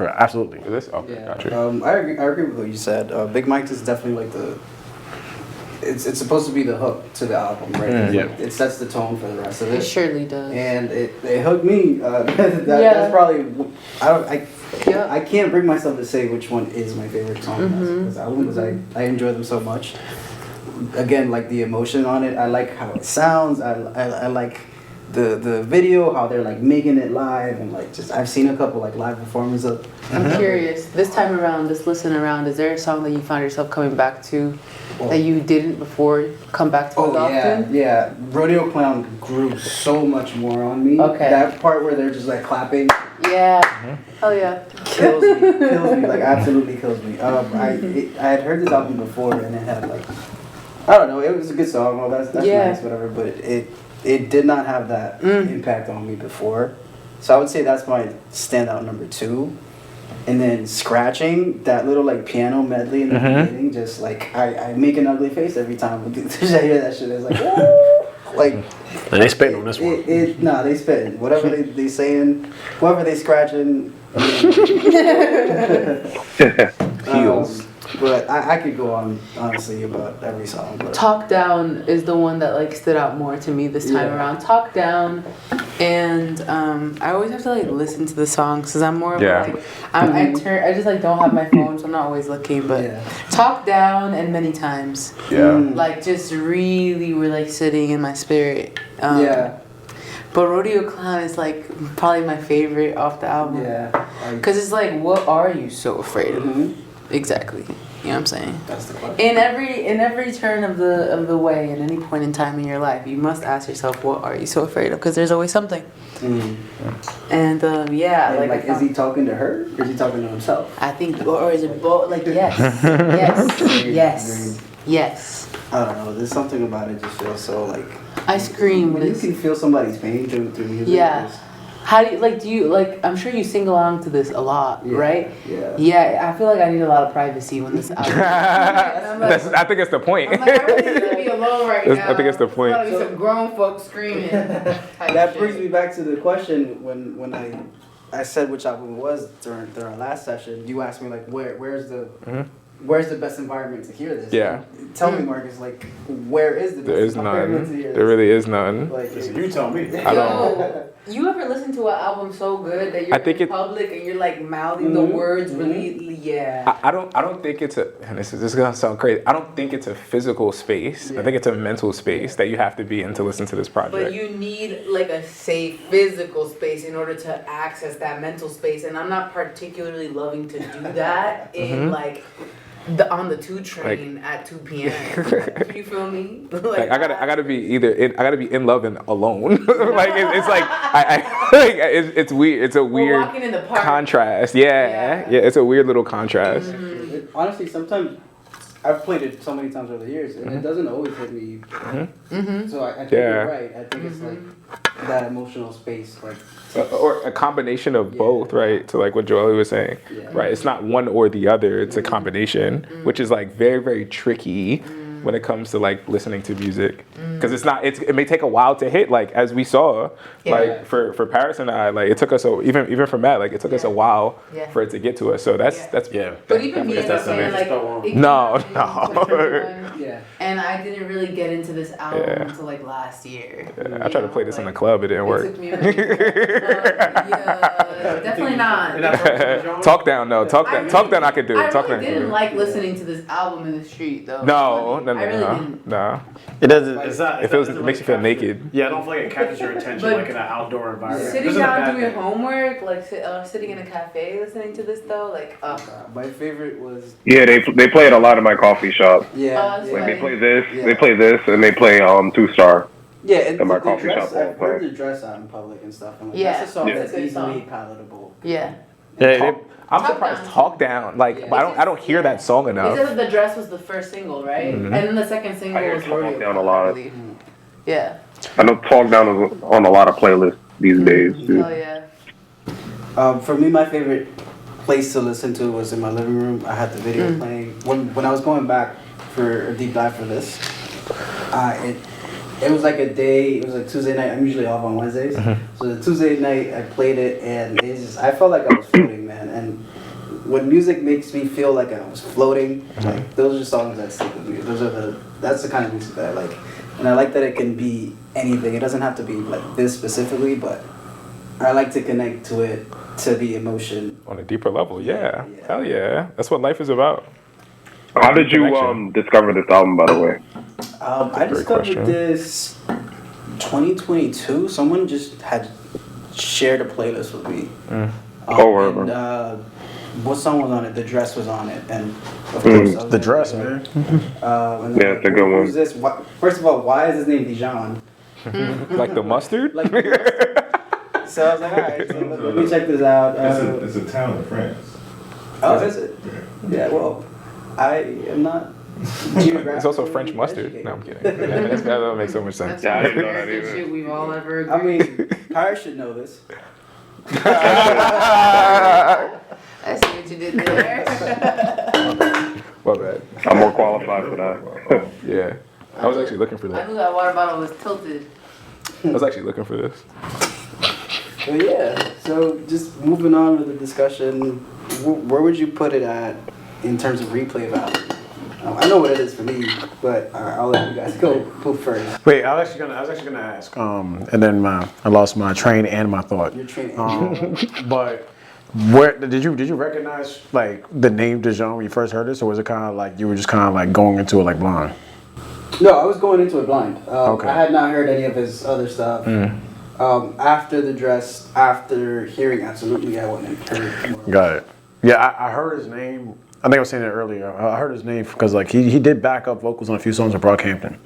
Speaker 7: absolutely.
Speaker 9: For this? Okay, gotcha.
Speaker 4: I agree with what you said. Big Mike's is definitely like it's supposed to be the hook to the album, right? It sets the tone for the rest of it.
Speaker 3: It surely does.
Speaker 4: And it hooked me. That's probably I can't bring myself to say which one is my favorite song on this album, because I enjoy them so much. Again, like the emotion on it, I like how it sounds. I like the video, how they're like making it live, and like just I've seen a couple like live performances of.
Speaker 3: I'm curious. This time around, this listen around, is there a song that you found yourself coming back to, that you didn't before come back to it often?
Speaker 4: Yeah. Rodeo Clown grew so much more on me.
Speaker 3: Okay.
Speaker 4: That part where they're just like clapping
Speaker 3: Yeah. Hell yeah.
Speaker 4: kills me, like absolutely kills me. I had heard this album before and it had like, I don't know, it was a good song. Well, that's nice, whatever. But it did not have that impact on me before. So I would say that's my standout number 2. And then Scratching, that little like piano medley in the beginning, just like I make an ugly face every time I hear that shit. It's like, woo! Like
Speaker 7: They spitting on this one.
Speaker 4: Nah, they spitting. Whatever they saying, whoever they scratching.
Speaker 9: Heels.
Speaker 4: But I could go on honestly about every song. But.
Speaker 3: Talk Down is the one that like stood out more to me this time around. Talk Down, and I always have to like listen to the songs because I'm more of like I just like don't have my phone, so I'm not always looking. But Talk Down and Many Times, like just really were like sitting in my spirit. But Rodeo Clown is like probably my favorite off the album. Because it's like, what are you so afraid of? Exactly. You know what I'm saying?
Speaker 4: That's the question.
Speaker 3: In every turn of the way, at any point in time in your life, you must ask yourself, what are you so afraid of? Because there's always something. And
Speaker 4: like is he talking to her or is he talking to himself?
Speaker 3: I think, or is it both? Like yes, yes.
Speaker 4: I don't know. There's something about it just feels so like.
Speaker 3: I scream
Speaker 4: when you can feel somebody's pain through music.
Speaker 3: Yeah. How do you like? I'm sure you sing along to this a lot, right? Yeah. I feel like I need a lot of privacy when this album.
Speaker 9: I think it's the point.
Speaker 3: I'm like, I really need to be alone right now.
Speaker 9: I think it's the point.
Speaker 3: There's gotta be some grown folks screaming.
Speaker 4: That brings me back to the question when I said which album it was during our last session. You asked me like where's the best environment to hear this?
Speaker 9: Yeah.
Speaker 4: Tell me, Marcus, like where is the best environment to hear this?
Speaker 9: There really is none.
Speaker 4: Like,
Speaker 5: you tell me.
Speaker 9: I don't.
Speaker 3: You ever listen to an album so good that you're in public and you're like mouthing the words really? Yeah.
Speaker 9: I don't think it's and this is gonna sound crazy. I don't think it's a physical space. I think it's a mental space that you have to be in to listen to this project.
Speaker 3: But you need like a safe physical space in order to access that mental space, and I'm not particularly loving to do that in like. On the 2 train at 2 p.m. You feel me?
Speaker 9: Like I gotta be I gotta be in love and alone. Like it's like it's weird. It's a weird
Speaker 3: walking in the park.
Speaker 9: Contrast. Yeah. It's a weird little contrast.
Speaker 4: Honestly, sometimes I've played it so many times over the years, and it doesn't always hit me. So I think you're right. I think it's like that emotional space, like.
Speaker 9: Or a combination of both, right? To like what Joelle was saying, right? It's not one or the other. It's a combination, which is like very, very tricky when it comes to like listening to music, because it may take a while to hit. Like as we saw, like for Paris and I, like it took us even for Matt, like it took us a while for it to get to us. So that's.
Speaker 3: But even me, I'm saying like
Speaker 9: no.
Speaker 3: And I didn't really get into this album until like last year.
Speaker 9: I tried to play this in the club, it didn't work.
Speaker 3: Took me definitely not.
Speaker 9: Talk Down, no. Talk Down I could do.
Speaker 3: I really didn't like listening to this album in the street though.
Speaker 9: No. It doesn't. It makes you feel naked.
Speaker 5: Yeah, I don't feel like it catches your attention like in an outdoor environment.
Speaker 3: Sitting down doing homework, like sitting in a cafe listening to this though, like.
Speaker 4: My favorite was.
Speaker 6: Yeah, they play it a lot in my coffee shop.
Speaker 4: Yeah.
Speaker 6: Like they play this, and they play 2 Star.
Speaker 4: Yeah, and
Speaker 6: in my coffee shop.
Speaker 4: I've heard the dress out in public and stuff. And like, that's a song that's easily palatable.
Speaker 9: I'm surprised Talk Down, like, but I don't hear that song enough.
Speaker 3: They said that The Dress was the first single, right? And then the second single was
Speaker 6: Talk Down a lot.
Speaker 3: Yeah.
Speaker 6: I know Talk Down is on a lot of playlists these days too.
Speaker 3: Oh yeah.
Speaker 4: For me, my favorite place to listen to was in my living room. I had the video playing when I was going back for a deep dive for this. It was like a day. It was a Tuesday night. I'm usually off on Wednesdays, so the Tuesday night I played it, and I felt like I was floating, man. And when music makes me feel like I was floating, like those are songs that stick with me. That's the kind of music that I like, and I like that it can be anything. It doesn't have to be like this specifically, but I like to connect to it, to the emotion
Speaker 9: on a deeper level. Yeah. Hell yeah, that's what life is about.
Speaker 6: How did you discover this album, by the way?
Speaker 4: I discovered this 2022. Someone just had shared a playlist with me. what song was on it? The Dress was on it, and of course
Speaker 7: The Dress, man.
Speaker 4: And
Speaker 6: Yeah, it's a good one.
Speaker 4: Who's this? First of all, why is his name Dijon?
Speaker 9: Like the mustard?
Speaker 4: Like, so I was like, all right, so let me check this out.
Speaker 10: It's a town in France.
Speaker 4: Oh, is it? Yeah. Well, I am not.
Speaker 9: It's also French mustard. No, I'm kidding. Yeah, that don't make so much sense.
Speaker 6: Yeah, I didn't know that
Speaker 3: That's
Speaker 6: either.
Speaker 3: shit we've all ever agreed.
Speaker 4: I mean, Paris should know this.
Speaker 3: I see what you did there.
Speaker 9: My bad.
Speaker 6: I'm more qualified for that.
Speaker 9: Yeah. I was actually looking for
Speaker 3: I
Speaker 9: that.
Speaker 3: knew that water bottle was tilted.
Speaker 9: I was actually looking for this.
Speaker 4: But yeah, so just moving on with the discussion, where would you put it at in terms of replay value? I know what it is for me, but I'll let you guys go first.
Speaker 7: Wait, I was actually gonna ask, and then I lost my train and my thought.
Speaker 4: Your training.
Speaker 7: But where did you recognize like the name Dijon when you first heard this, or was it kind of like you were just kind of like going into it like blind?
Speaker 4: No, I was going into it blind.
Speaker 7: Okay.
Speaker 4: I had not heard any of his other stuff. After The Dress, after hearing Absolutely, I went and heard more.
Speaker 7: Got it. Yeah, I heard his name. I think I was saying it earlier. I heard his name because like he did back up vocals on a few songs of Brockhampton.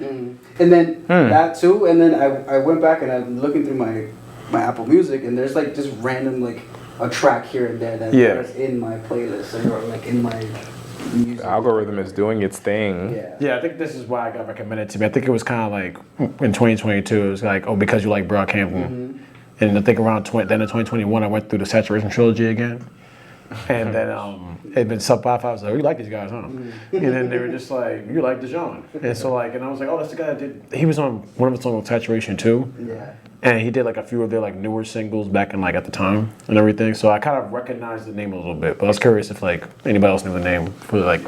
Speaker 4: And then that too, and then I went back and I'm looking through my Apple Music, and there's like just random like a track here and there that's in my playlist or like in my music.
Speaker 9: The algorithm is doing its thing.
Speaker 7: Yeah, I think this is why I got recommended to me. I think it was kind of like in 2022. It was like, oh, because you like Brockhampton. And I think around the end of 2021, I went through the Saturation trilogy again. And then it'd been sub 5. I was like, oh, you like these guys, huh? And then they were just like, you like Dijon. And so like, and I was like, oh, that's the guy that did. He was on one of the songs with Saturation too.
Speaker 4: Yeah.
Speaker 7: And he did like a few of their like newer singles back in like at the time and everything. So I kind of recognized the name a little bit. But I was curious if like anybody else knew the name for like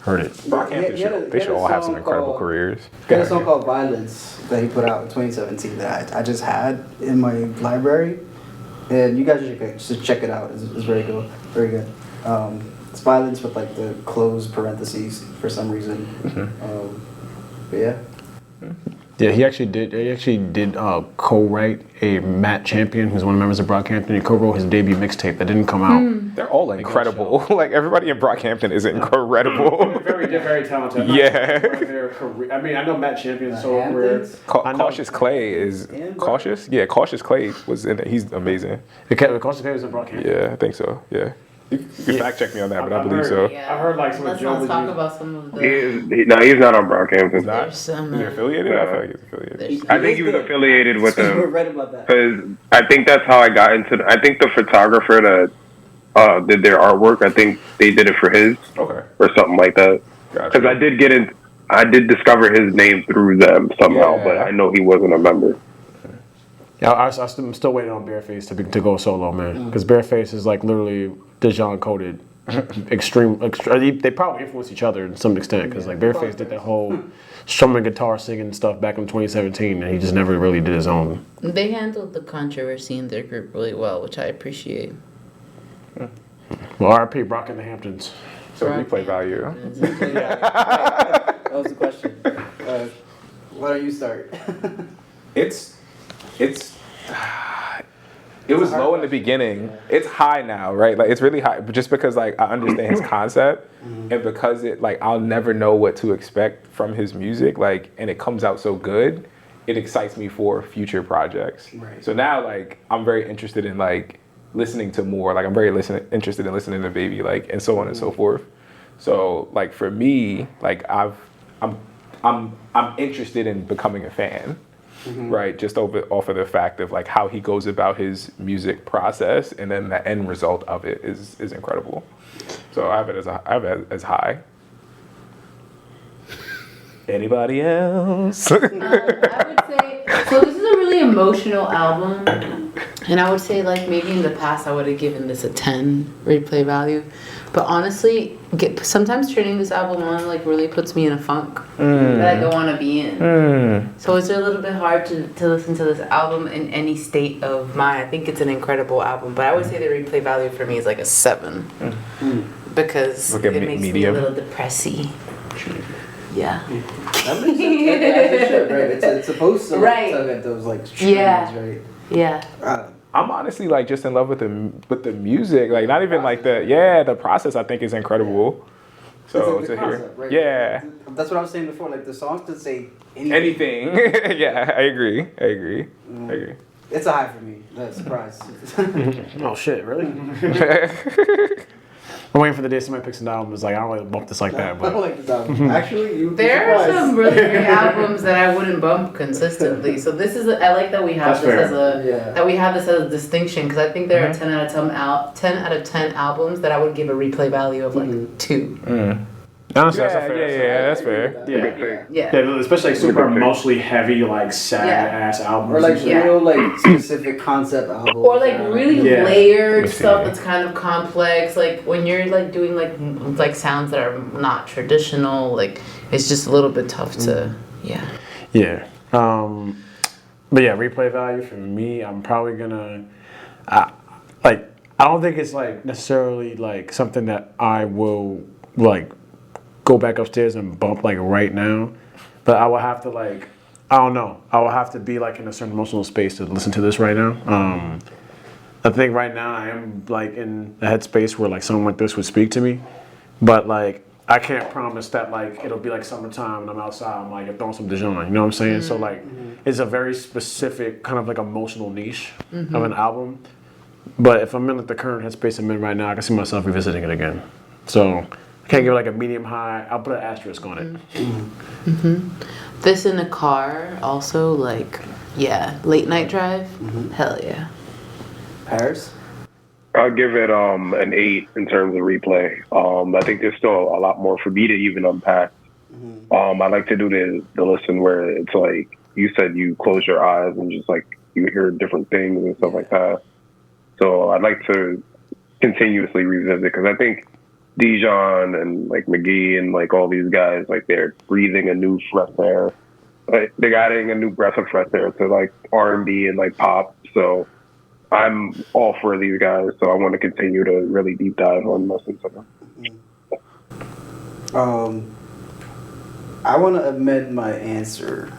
Speaker 7: heard it.
Speaker 9: Brockhampton they should all have some incredible careers.
Speaker 4: He had a song called Violence that he put out in 2017 that I just had in my library. And you guys should check it out. It's very good. Very good. It's Violence with like the closed parentheses for some reason. But yeah.
Speaker 7: Yeah, he actually did co-write a Matt Champion, who's one of the members of Brockhampton. He co-wrote his debut mixtape that didn't come out.
Speaker 9: They're all incredible. Like everybody in Brockhampton is incredible.
Speaker 7: Very talented.
Speaker 9: Yeah.
Speaker 7: I mean, I know Matt Champion's so career.
Speaker 9: Cautious Clay is Cautious. Yeah, Cautious Clay was in it. He's amazing.
Speaker 7: Cautious Clay was in Brockhampton.
Speaker 9: Yeah, I think so. Yeah. You can fact check me on that, but I believe so.
Speaker 3: Yeah.
Speaker 7: I've heard like some
Speaker 3: Let's
Speaker 7: of Joe
Speaker 3: not talk about some of the.
Speaker 6: He's not on Brockhampton.
Speaker 3: There's some.
Speaker 9: Is he affiliated? I feel like he's affiliated.
Speaker 6: I think he was affiliated with
Speaker 4: We're
Speaker 6: them
Speaker 4: right about that.
Speaker 6: because I think that's how I got into. I think the photographer that did their artwork, I think they did it for his
Speaker 9: Okay.
Speaker 6: or something like that.
Speaker 9: Gotcha.
Speaker 6: Because I did discover his name through them somehow,
Speaker 9: Yeah.
Speaker 6: but I know he wasn't a member.
Speaker 7: Yeah, I'm still waiting on Bareface to go solo, man. Because Bareface is like literally Dijon coded. Extreme. They probably influence each other to some extent because like Bareface did that whole strumming guitar singing stuff back in 2017, and he just never really did his own.
Speaker 3: They handled the controversy in their group really well, which I appreciate.
Speaker 7: Well, R.I.P. Brock and the Hamptons.
Speaker 9: So replay value.
Speaker 4: That was the question. Why don't you start?
Speaker 9: It was low in the beginning. It's high now, right? Like it's really high, but just because like I understand his concept, and because it like I'll never know what to expect from his music, like, and it comes out so good, it excites me for future projects.
Speaker 4: Right.
Speaker 9: So now like I'm very interested in like listening to more. Like I'm very interested in listening to Baby, like, and so on and so forth. So like for me, like I'm interested in becoming a fan. Right, just off of the fact of like how he goes about his music process, and then the end result of it is incredible. So I have it as high. Anybody else?
Speaker 3: I would say, so this is a really emotional album, and I would say like maybe in the past I would have given this a 10 replay value, but honestly, sometimes turning this album on like really puts me in a funk that I don't want to be in. So it's a little bit hard to listen to this album in any state of mind. I think it's an incredible album, but I would say the replay value for me is like a 7 because
Speaker 9: Look
Speaker 3: it
Speaker 9: at
Speaker 3: makes
Speaker 9: medium.
Speaker 3: me a little depressy. Yeah.
Speaker 4: That makes sense. As it should, right? It's supposed to like, tug at those like strings, right?
Speaker 3: Yeah.
Speaker 9: I'm honestly like just in love with the music. Like not even like the process. I think is incredible. So
Speaker 4: It's like
Speaker 9: to
Speaker 4: the
Speaker 9: hear,
Speaker 4: concept, right?
Speaker 9: yeah,
Speaker 4: That's what I was saying before. Like the songs could say
Speaker 9: anything. Yeah, I agree.
Speaker 4: It's a high for me. That's a surprise.
Speaker 7: Oh shit, really? I'm waiting for the day somebody picks an album. It's like I don't really bump this like that,
Speaker 4: I don't
Speaker 7: but
Speaker 4: like this album. Actually, you.
Speaker 3: There are some really great albums that I wouldn't bump consistently. So this is I like that we have
Speaker 5: That's
Speaker 3: this as
Speaker 4: Yeah.
Speaker 3: we have this as a distinction because I think there are 10 out of 10 albums that I would give a replay value of like 2.
Speaker 7: honestly,
Speaker 9: Yeah,
Speaker 7: that's a fair.
Speaker 9: that's fair.
Speaker 5: Yeah.
Speaker 3: Yeah.
Speaker 5: Especially like super emotionally heavy, like sad ass albums.
Speaker 4: Or like
Speaker 5: and shit.
Speaker 3: Yeah.
Speaker 4: real like specific concept albums.
Speaker 3: Or like really
Speaker 5: Yeah.
Speaker 3: layered
Speaker 9: Let's see.
Speaker 3: stuff that's kind of complex. Like when you're like doing like sounds that are not traditional, like it's just a little bit tough to
Speaker 7: Yeah. But yeah, replay value for me, I'm probably gonna, I don't think it's like necessarily like something that I will like go back upstairs and bump like right now, but I will have to like, I don't know, I will have to be like in a certain emotional space to listen to this right now. I think right now I am like in a headspace where like someone like this would speak to me, but like I can't promise that like it'll be like summertime and I'm outside. I'm like throwing some Dijon. You know what I'm saying? So like it's a very specific kind of like emotional niche of an album. But if I'm in like the current headspace I'm in right now, I can see myself revisiting it again. So I can't give it like a medium high. I'll put an asterisk on it.
Speaker 3: This in a car also like late night drive. Hell yeah.
Speaker 4: Paris.
Speaker 6: I'll give it an 8 in terms of replay. I think there's still a lot more for me to even unpack. I like to do the listen where it's like you said, you close your eyes and just like you hear different things and stuff like that. So I'd like to continuously revisit because I think Dijon and like McGee and like all these guys, like they're breathing a new fresh air. Like they're adding a new breath of fresh air to like R&B and like pop. So I'm all for these guys, so I want to continue to really deep dive on most of them.
Speaker 4: I want to amend my answer.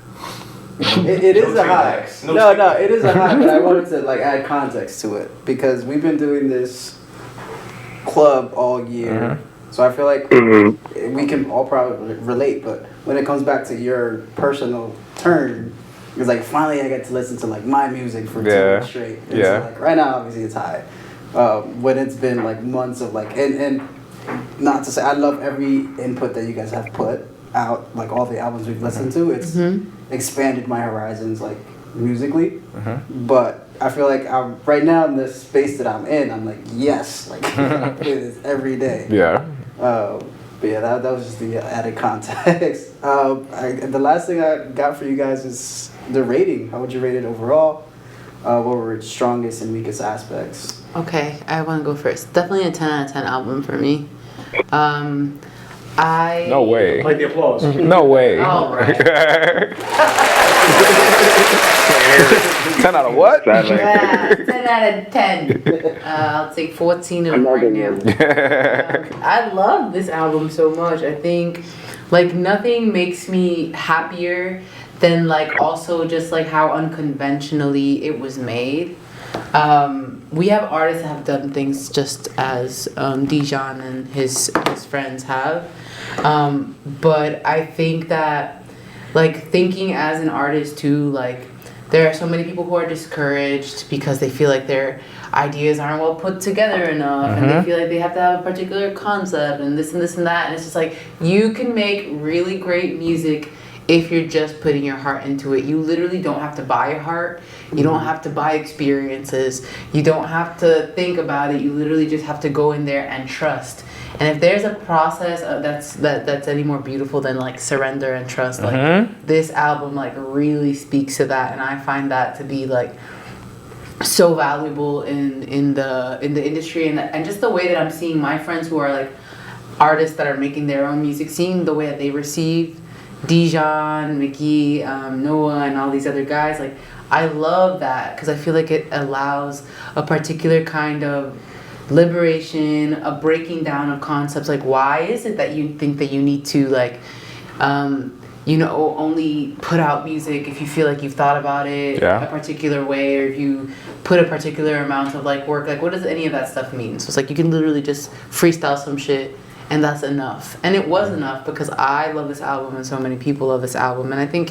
Speaker 4: It is a high. No, it is a high, but I wanted to like add context to it because we've been doing this club all year, so I feel like we can all probably relate. But when it comes back to your personal turn, it's like finally I get to listen to like my music for 2 weeks straight. And so, like right now, obviously it's high. When it's been like months of like and not to say I love every input that you guys have put out, like all the albums we've listened to. It's expanded my horizons like musically. But I feel like I'm right now in the space that I'm in. I'm like yes, like I play this every day.
Speaker 9: Yeah.
Speaker 4: But yeah, that was just the added context. The last thing I got for you guys is the rating. How would you rate it overall? What were its strongest and weakest aspects?
Speaker 3: Okay, I want to go first. Definitely a 10 out of 10 album for me.
Speaker 9: No way.
Speaker 5: Play the applause.
Speaker 9: No way.
Speaker 3: All right.
Speaker 9: 10 out of what?
Speaker 3: 10 out of 10. I'll take 14 of them right now. I love this album so much. I think like nothing makes me happier than like also just like how unconventionally it was made. We have artists that have done things just as Dijon and his friends have. But I think that like thinking as an artist too, like there are so many people who are discouraged because they feel like their ideas aren't well put together enough and they feel like they have to have a particular concept and this and this and that, and it's just like you can make really great music if you're just putting your heart into it. You literally don't have to buy a heart. You don't have to buy experiences. You don't have to think about it. You literally just have to go in there and trust. And if there's a process that's any more beautiful than like surrender and trust, like this album like really speaks to that, and I find that to be like so valuable in the industry and just the way that I'm seeing my friends who are like artists that are making their own music, seeing the way that they receive Dijon, McGee, Noah, and all these other guys. Like I love that because I feel like it allows a particular kind of liberation, a breaking down of concepts. Like why is it that you think that you need to like you know, only put out music if you feel like you've thought about it a particular way, or if you put a particular amount of like work. Like, what does any of that stuff mean? So it's like you can literally just freestyle some shit and that's enough. And it was enough because I love this album and so many people love this album. And I think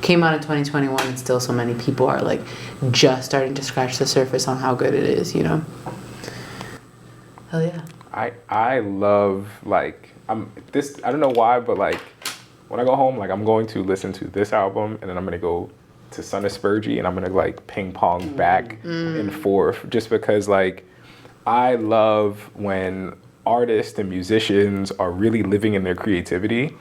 Speaker 3: came out in 2021 and still so many people are like just starting to scratch the surface on how good it is, you know? Hell yeah.
Speaker 9: I love, like, I don't know why, but like when I go home, like I'm going to listen to this album and then I'm gonna go to Son of Spurgey and I'm gonna like ping pong back and forth, just because like I love when artists and musicians are really living in their creativity,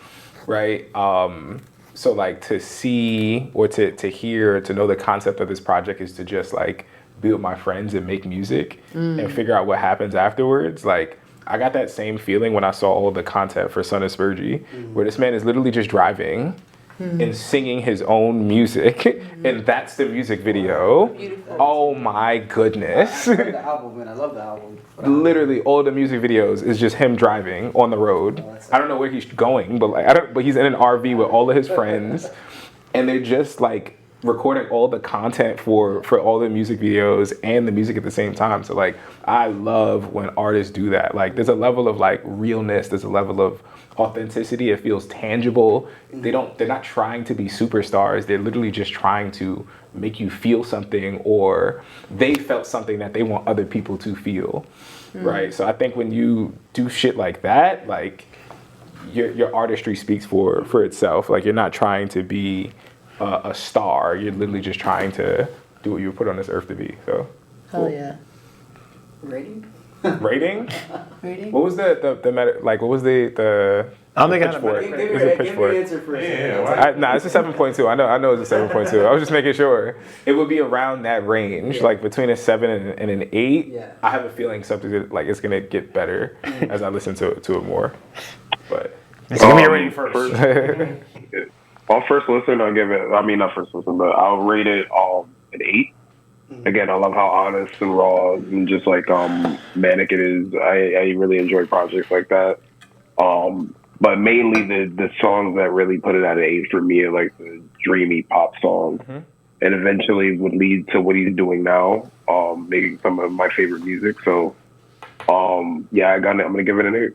Speaker 9: right? So like to see or to hear, to know the concept of this project is to just like be with my friends and make music and figure out what happens afterwards. Like I got that same feeling when I saw all the content for Son of Spurgey, where this man is literally just driving and singing his own music, and that's the music video.
Speaker 3: Beautiful.
Speaker 9: Oh my goodness.
Speaker 4: I heard the album, and I love the album.
Speaker 9: Literally all the music videos is just him driving on the road. I don't know where he's going, but he's in an RV with all of his friends, and they're just like recording all the content for all the music videos and the music at the same time. So like I love when artists do that. Like there's a level of like realness, there's a level of authenticity. It feels tangible. They're not trying to be superstars. They're literally just trying to make you feel something, or they felt something that they want other people to feel. Right? So I think when you do shit like that, like your artistry speaks for itself. Like you're not trying to be a star. You're literally just trying to do what you were put on this earth to be. So
Speaker 3: Hell yeah. Rating?
Speaker 9: Rating?
Speaker 3: Rating?
Speaker 9: What was what was the
Speaker 7: I don't think I
Speaker 9: pitch
Speaker 7: had
Speaker 9: for
Speaker 7: a
Speaker 9: it?
Speaker 7: better-
Speaker 9: It was a pitch for it.
Speaker 4: answer first.
Speaker 9: Nah, it's a 7.2. I know it's a 7.2. I was just making sure. It would be around that range, like between a 7 and an 8.
Speaker 4: Yeah.
Speaker 9: I have a feeling something like it's gonna get better as I listen to it more. But
Speaker 7: So give me your rating first.
Speaker 6: On first listen, not first listen, but I'll rate it an 8. Again, I love how honest and raw and just like manic it is. I really enjoy projects like that. But mainly the songs that really put it at an 8 for me are like the dreamy pop songs, and eventually would lead to what he's doing now, making some of my favorite music. So, I'm gonna give it an 8.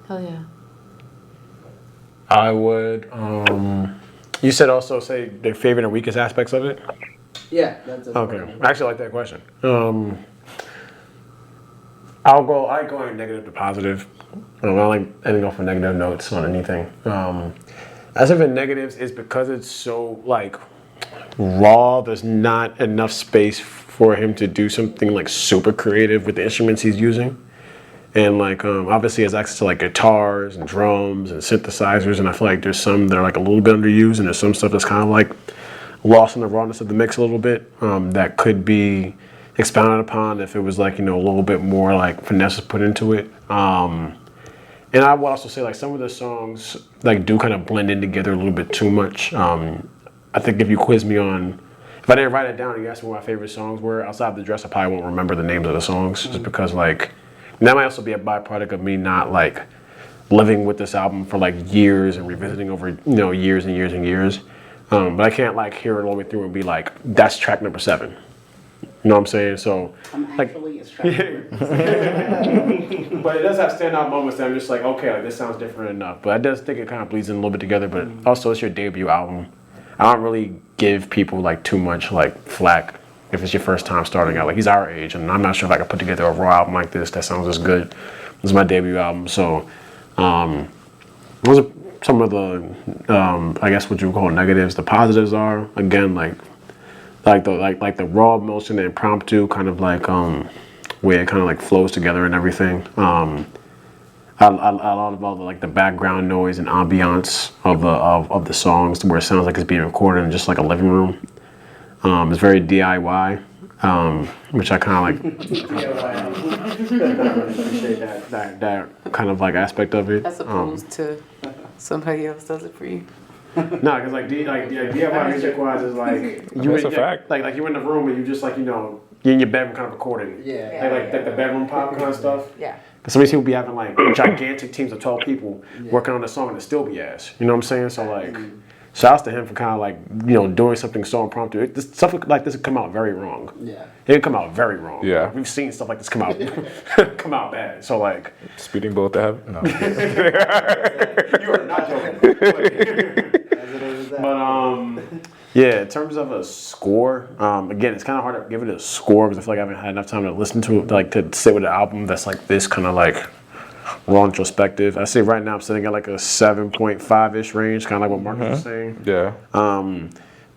Speaker 3: Hell yeah.
Speaker 7: I would. You said also say their favorite and weakest aspects of it.
Speaker 4: Yeah, that's
Speaker 7: Okay, I actually like that question. I go in negative to positive. I don't like ending off with negative notes on anything. As if in negatives is because it's so like raw. There's not enough space for him to do something like super creative with the instruments he's using. And like obviously he has access to like guitars and drums and synthesizers, and I feel like there's some that are like a little bit underused, and there's some stuff that's kind of like lost in the rawness of the mix a little bit, that could be expounded upon if it was like, you know, a little bit more like finesse put into it. And I would also say like some of the songs like do kind of blend in together a little bit too much. I think if you quiz me on, if I didn't write it down and you asked me what my favorite songs were outside of the dress, I probably won't remember the names of the songs, just because like, and that might also be a byproduct of me not like living with this album for like years and revisiting over, you know, years and years and years. But I can't like hear it all the way through and be like, that's track number 7. You know what I'm saying? So,
Speaker 4: I'm
Speaker 7: like,
Speaker 4: actually a stranger.
Speaker 7: but it does have standout moments that I'm just like, okay, like this sounds different enough. But I does think it kind of bleeds in a little bit together. But also, it's your debut album. I don't really give people like too much like flack if it's your first time starting out. Like he's our age, and I'm not sure if I could put together a raw album like this that sounds as good. This is my debut album, so those are some of the I guess what you would call negatives. The positives are again like the raw emotion, the impromptu kind of like where it kind of like flows together and everything. A lot of all the like the background noise and ambiance of the songs, where it sounds like it's being recorded in just like a living room. It's very DIY, which I kind of like. Appreciate that kind of like aspect of it.
Speaker 3: As opposed to somebody else does it for you.
Speaker 7: No, because like DIY music wise is like
Speaker 9: That's a fact.
Speaker 7: Like you're in the room and you just like, you know, you're in your bedroom kind of recording.
Speaker 4: Yeah.
Speaker 7: Like the bedroom pop kind of stuff.
Speaker 3: Yeah.
Speaker 7: Because some of these people be having like gigantic teams of 12 people working on a song and it still be ass. You know what I'm saying? So like Shouts to him for kind of like, doing something so impromptu. Stuff like this would come out very wrong.
Speaker 4: Yeah.
Speaker 7: It would come out very wrong.
Speaker 9: Yeah.
Speaker 7: We've seen stuff like this come out come out bad. So like
Speaker 9: Speeding bullet to heaven? No.
Speaker 7: you are not joking. But yeah, in terms of a score, again, it's kind of hard to give it a score because I feel like I haven't had enough time to listen to it, like to sit with an album that's like this kind of like raw introspective. I say right now I'm sitting at like a 7.5-ish range, kind of like what Marcus was saying.
Speaker 9: Yeah.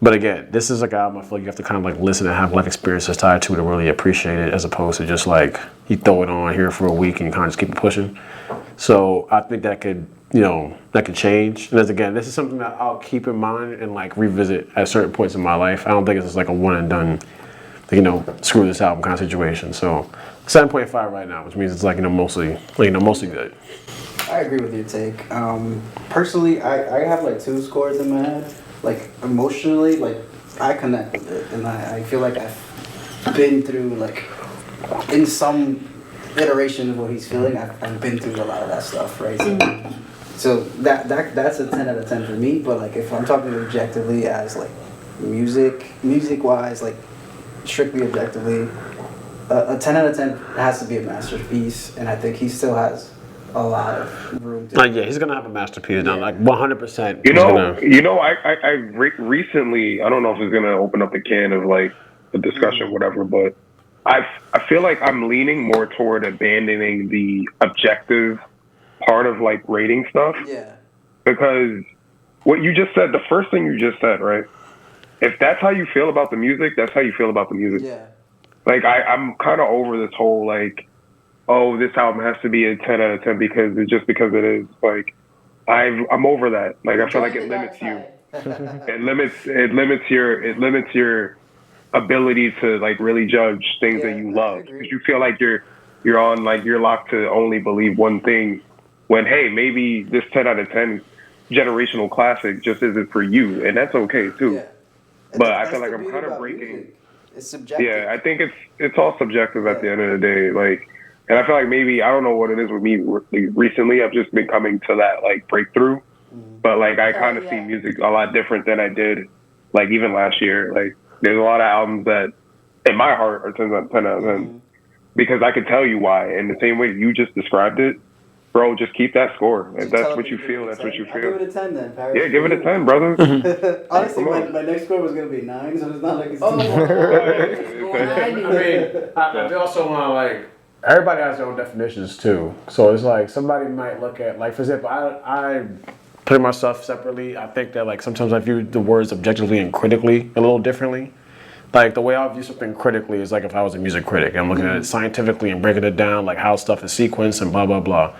Speaker 7: But again, this is like an album I feel like you have to kind of like listen and have life experiences tied to it to really appreciate it, as opposed to just like you throw it on here for a week and you kind of just keep it pushing. So I think that could change. And as again, this is something that I'll keep in mind and like revisit at certain points in my life. I don't think it's just like a one and done, screw this album kind of situation. So 7.5 right now, which means it's like mostly good.
Speaker 4: I agree with your take. Personally, I have like 2 scores in my head. Like emotionally, like I connect with it, and I feel like I've been through like in some iteration of what he's feeling. I've been through a lot of that stuff, right? So that's a 10 out of 10 for me. But like if I'm talking objectively as like music wise, like strictly objectively, a 10 out of 10 has to be a masterpiece, and I think he still has a lot of room to
Speaker 7: yeah, he's gonna have a masterpiece now, like 100%.
Speaker 6: I recently, I don't know if it's gonna open up a can of like a discussion, whatever, but I feel like I'm leaning more toward abandoning the objective part of like rating stuff.
Speaker 4: Yeah.
Speaker 6: Because what you just said, the first thing you just said, right? If that's how you feel about the music, that's how you feel about the music.
Speaker 4: Yeah.
Speaker 6: Like I'm kind of over this whole like, oh, this album has to be a 10 out of 10 because it is. Like, I'm over that. Like, I feel like it limits you. It limits your ability to like really judge things that you love, because you feel like you're locked to only believe one thing. When hey, maybe this 10 out of 10 generational classic just isn't for you, and that's okay too. Yeah.
Speaker 4: But
Speaker 6: I feel like I'm kind of breaking.
Speaker 4: Music. It's subjective.
Speaker 6: Yeah, I think it's all subjective at the end of the day. Like. And I feel like maybe, I don't know what it is with me recently, I've just been coming to that like breakthrough. But like I kind of see music a lot different than I did like even last year. Like there's a lot of albums that in my heart are 10 out of 10 because I could tell you why. And the same way you just described it, bro, just keep that score. If that's what you feel, that's what you feel.
Speaker 4: I'll give it a 10 then, Paris.
Speaker 6: Yeah, give it a 10, brother.
Speaker 4: Honestly, my next score was going to be 9, so it's not like it's
Speaker 7: I also want to like, everybody has their own definitions too. So it's like somebody might look at, like for example, I put myself separately. I think that like sometimes I view the words objectively and critically a little differently. Like the way I view something critically is like if I was a music critic and I'm looking at it scientifically and breaking it down, like how stuff is sequenced and blah, blah, blah.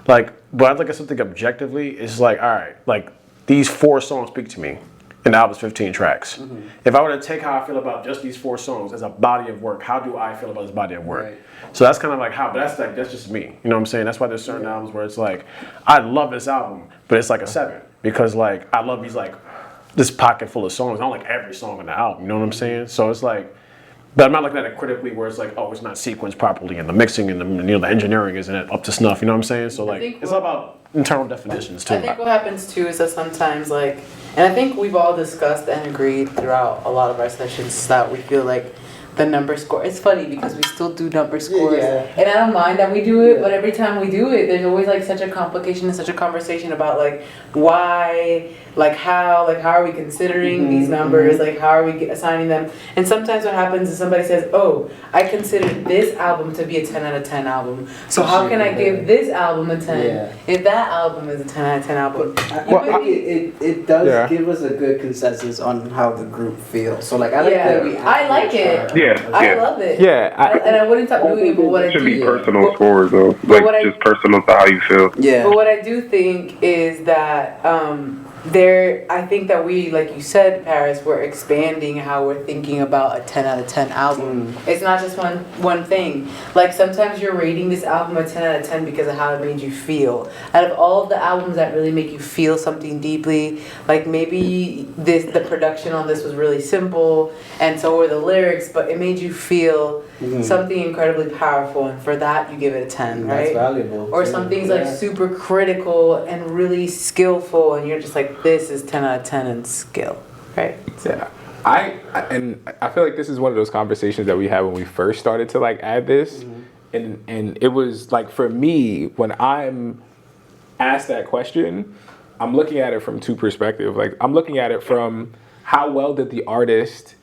Speaker 7: Like, but I look at something objectively, it's like, all right, like these 4 songs speak to me. And the album's 15 tracks. If I were to take how I feel about just these 4 songs as a body of work, how do I feel about this body of work? Right. So that's kind of like how, but that's just me. You know what I'm saying? That's why there's certain albums where it's like, I love this album, but it's like a 7 because like I love these like this pocket full of songs. I don't like every song on the album. You know what I'm saying? So it's like, but I'm not looking at it critically where it's like, oh, it's not sequenced properly and the mixing and the the engineering isn't up to snuff. You know what I'm saying? So like, it's all about internal definitions too.
Speaker 3: I think what happens too is that sometimes like, and I think we've all discussed and agreed throughout a lot of our sessions that we feel like the number score, it's funny because we still do number scores and I don't mind that we do it, but every time we do it there's always like such a complication and such a conversation about like why, like how are we considering these numbers, like how are we assigning them, and sometimes what happens is somebody says, oh, I consider this album to be a 10 out of 10 album, so how can I give this album a 10 if that album is a 10 out of 10 album?
Speaker 4: It does give us a good consensus on how the group feels, so like I like that we
Speaker 3: I like it.
Speaker 6: I
Speaker 3: love it.
Speaker 9: Yeah,
Speaker 3: and I wouldn't stop doing it, but what I
Speaker 6: should
Speaker 3: do
Speaker 6: be personal scores though, like just personal to how you feel.
Speaker 4: Yeah.
Speaker 3: But what I do think is that I think that we, like you said, Paris, we're expanding how we're thinking about a 10 out of 10 album. It's not just one thing. Like sometimes you're rating this album a 10 out of 10 because of how it made you feel. Out of all of the albums that really make you feel something deeply, like maybe the production on this was really simple and so were the lyrics, but it made you feel something incredibly powerful, and for that you give it a 10, right?
Speaker 4: That's valuable.
Speaker 3: Or something's like super critical and really skillful and you're just like, like, this is 10 out of 10 in skill, right? So.
Speaker 9: Yeah. I feel like this is one of those conversations that we had when we first started to like add this. And it was like, for me, when I'm asked that question, I'm looking at it from two perspectives. Like, I'm looking at it from how well did the artist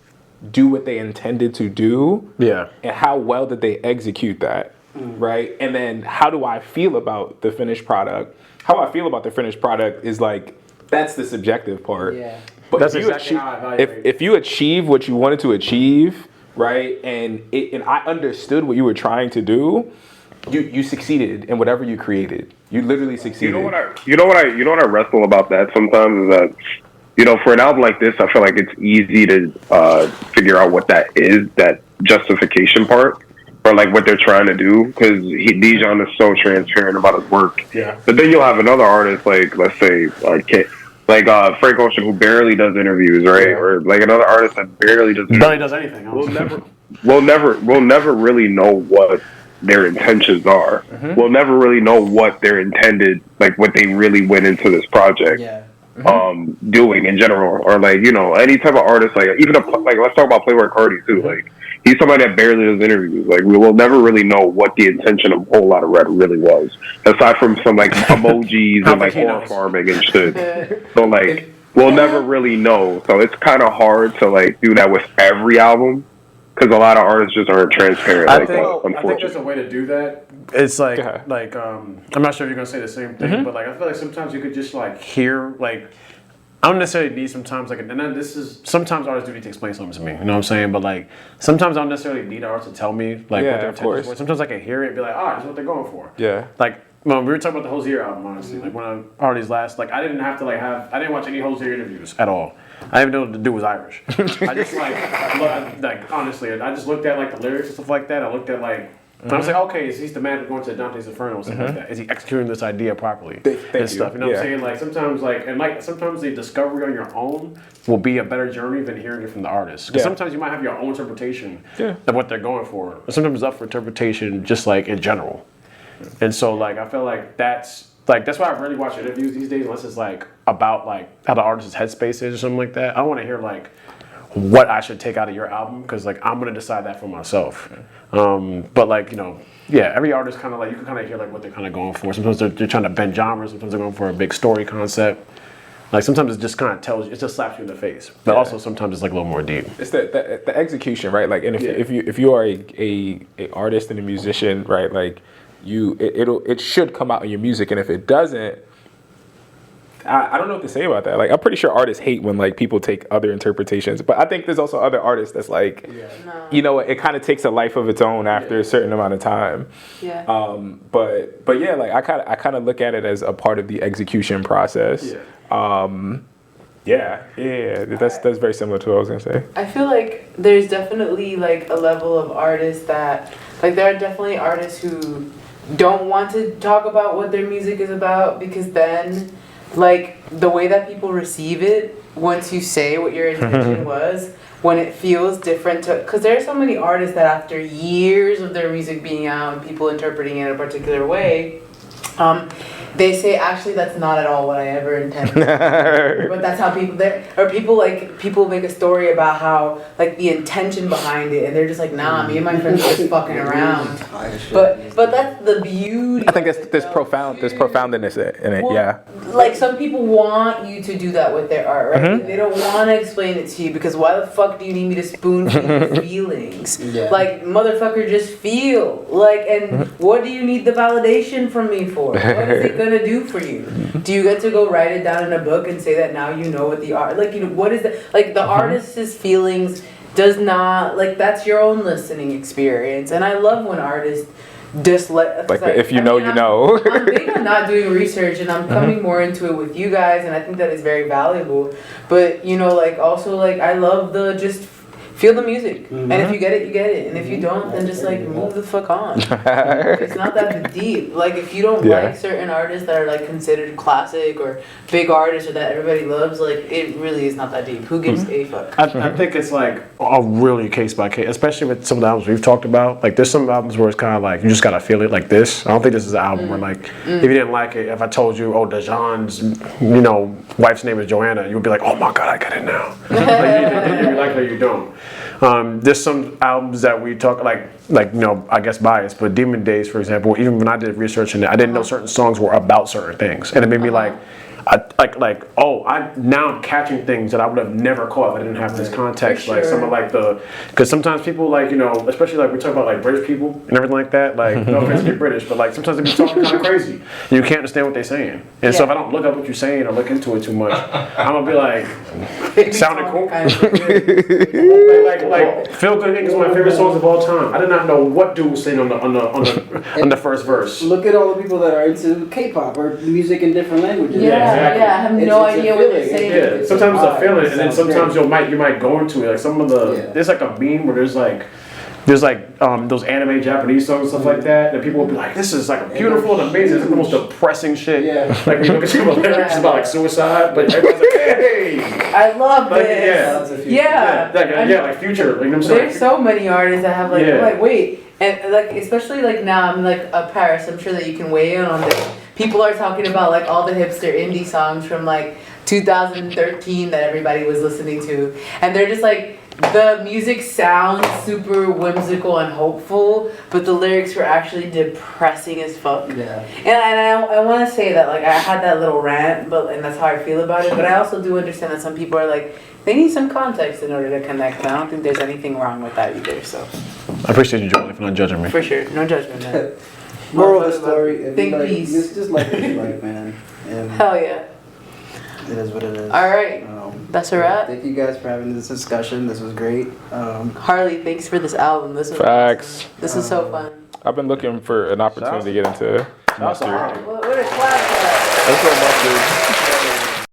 Speaker 9: do what they intended to do?
Speaker 7: Yeah.
Speaker 9: And how well did they execute that? Right? And then how do I feel about the finished product? How I feel about the finished product is like, that's the subjective part.
Speaker 3: Yeah.
Speaker 9: But
Speaker 7: That's
Speaker 9: if you
Speaker 7: exactly how I evaluate.
Speaker 9: if you achieve what you wanted to achieve, right, and I understood what you were trying to do, you succeeded in whatever you created. You literally succeeded.
Speaker 6: You know what I wrestle about that sometimes is that, you know, for an album like this, I feel like it's easy to figure out what that is, that justification part, or like what they're trying to do, because Dijon is so transparent about his work.
Speaker 7: Yeah.
Speaker 6: But then you'll have another artist like, let's say, Frank Ocean, who barely does interviews, right? Or like another artist that barely does interviews.
Speaker 7: Barely does anything.
Speaker 6: We'll never really know what their intentions are. We'll never really know what they're intended, like what they really went into this project doing in general, or like, you know, any type of artist, like even like, let's talk about Playboi Carti too. Like, he's somebody that barely does interviews. Like, we will never really know what the intention of Whole Lotta Red really was, aside from some like emojis and like horror farming and shit. So like, we'll never really know. So it's kind of hard to like do that with every album, because a lot of artists just aren't transparent.
Speaker 7: I
Speaker 6: like
Speaker 7: think,
Speaker 6: that,
Speaker 7: I think there's a way to do that. It's like,
Speaker 9: Yeah.
Speaker 7: I'm not sure if you're gonna say the same thing, but like, I feel like sometimes you could just like hear, like, I don't necessarily need sometimes like, and then sometimes artists do need to explain something to me, you know what I'm saying? But like, sometimes I don't necessarily need an artist to tell me like what their intentions were. Sometimes I can hear it and be like, oh, that's what they're going for.
Speaker 9: Yeah.
Speaker 7: Like, when we were talking about the Hosier album, honestly, like when I Hardy's last, like I didn't have to like I didn't watch any Hosier interviews at all. I didn't even know what the dude was Irish. I just like honestly, I just looked at like the lyrics and stuff like that. I looked at like, and I was like, okay, is he the man going to Dante's Inferno and stuff like that? Is he executing this idea properly and stuff? You know what I'm saying? Like sometimes sometimes the discovery on your own will be a better journey than hearing it from the artist. Because sometimes you might have your own interpretation of what they're going for. But sometimes it's up for interpretation just like in general. And so like I feel like that's why I really watch interviews these days, unless it's like about like how the artist's headspace is or something like that. I want to hear like what I should take out of your album, because like I'm gonna decide that for myself. But like, you know, yeah, every artist kind of like, you can kind of hear like what they're kind of going for. Sometimes they're trying to bend genres. Sometimes they're going for a big story concept. Like sometimes it just kind of tells you, it just slaps you in the face. But also sometimes it's like a little more deep.
Speaker 9: It's the execution, right? Like, and if you are a artist and a musician, right? Like, it should come out in your music, and if it doesn't, I don't know what to say about that. Like, I'm pretty sure artists hate when like people take other interpretations, but I think there's also other artists that's like, you know, it kind of takes a life of its own after a certain amount of time.
Speaker 3: Yeah.
Speaker 9: But yeah, like I kind of look at it as a part of the execution process. That's very similar to what I was gonna say.
Speaker 3: I feel like there's definitely like a level of artists that, like, there are definitely artists who don't want to talk about what their music is about, because then like the way that people receive it once you say what your intention was, when it feels different to, because there are so many artists that after years of their music being out and people interpreting it in a particular way, they say, actually, that's not at all what I ever intended. But that's how people make a story about how, like, the intention behind it, and they're just like, nah, me and my friends are just fucking around. But that's the beauty.
Speaker 9: I think there's profoundness in it.
Speaker 3: Well, like, some people want you to do that with their art, right? They don't want to explain it to you, because why the fuck do you need me to spoon feed your feelings? Like, motherfucker, just feel. Like, and what do you need the validation from me for? What is it gonna do for you? Do you get to go write it down in a book and say that now you know what the art, like, you know, what is the, like, the artist's feelings does not, like, that's your own listening experience. And I love when artists just let,
Speaker 9: like, if you know, you know.
Speaker 3: I'm big on not doing research, and I'm coming more into it with you guys, and I think that is very valuable. But, you know, like, also, like, I love the just feel the music. And if you get it, you get it. And if you don't, then just like move the fuck on. It's not that deep. Like if you don't like certain artists that are like considered classic or big artists or that everybody loves, like it really is not that deep. Who gives a fuck?
Speaker 7: I think it's like a really case by case, especially with some of the albums we've talked about. Like there's some albums where it's kind of like you just gotta feel it like this. I don't think this is an album where like if you didn't like it, if I told you, oh, Dijon's, wife's name is Joanna, you would be like, oh my god, I get it now. Like, you like it or you don't. There's some albums that we talk like I guess biased, but Demon Days, for example, even when I did research in it, I didn't know certain songs were about certain things, and it made me now I'm catching things that I would have never caught if I didn't have this context. Sure. Like some of because sometimes people especially like we talk about like British people and everything like that. Like no offense to be British, but like sometimes they be talking kind of crazy. And you can't understand what they're saying. And so if I don't look up what you're saying or look into it too much, I'm gonna be like, sounding cool. like Feel Good Inc. is one of my favorite songs of all time. I did not know what dude was saying on the first verse.
Speaker 11: Look at all the people that are into K-pop or music in different languages.
Speaker 3: Yeah, exactly. I have no idea what they're saying.
Speaker 7: Yeah, sometimes it's a feeling, and then sometimes you might go into it. Like some of there's like a meme where there's like those anime Japanese songs and stuff like that, and people will be like, this is like beautiful and amazing. It's the most depressing shit. Yeah. Like when you look at some of the lyrics about like suicide, but everybody's like, hey,
Speaker 3: I love this. Yeah,
Speaker 7: like Future. Like, you know what I'm saying?
Speaker 3: There's so many artists that have like wait, and like especially like now I'm like Paris. I'm sure that you can weigh in on this. People are talking about like all the hipster indie songs from like 2013 that everybody was listening to, and they're just like, the music sounds super whimsical and hopeful, but the lyrics were actually depressing as fuck. Yeah. And I want to say that like I had that little rant, and that's how I feel about it. But I also do understand that some people are like, they need some context in order to connect. And I don't think there's anything wrong with that either. So.
Speaker 7: I appreciate you, Jolie, for not judging me.
Speaker 3: For sure, no judgment, man.
Speaker 11: Moral of the story:
Speaker 3: think peace.
Speaker 11: Just like what you like, man. And
Speaker 3: hell yeah.
Speaker 11: It is what it is.
Speaker 3: All right. That's a wrap.
Speaker 11: Thank you guys for having this discussion. This was great.
Speaker 3: Harley, thanks for this album. This was
Speaker 9: facts.
Speaker 3: Awesome. This is so fun.
Speaker 9: I've been looking for an opportunity to get into mustard.
Speaker 3: What a class.
Speaker 9: Let's go mustard.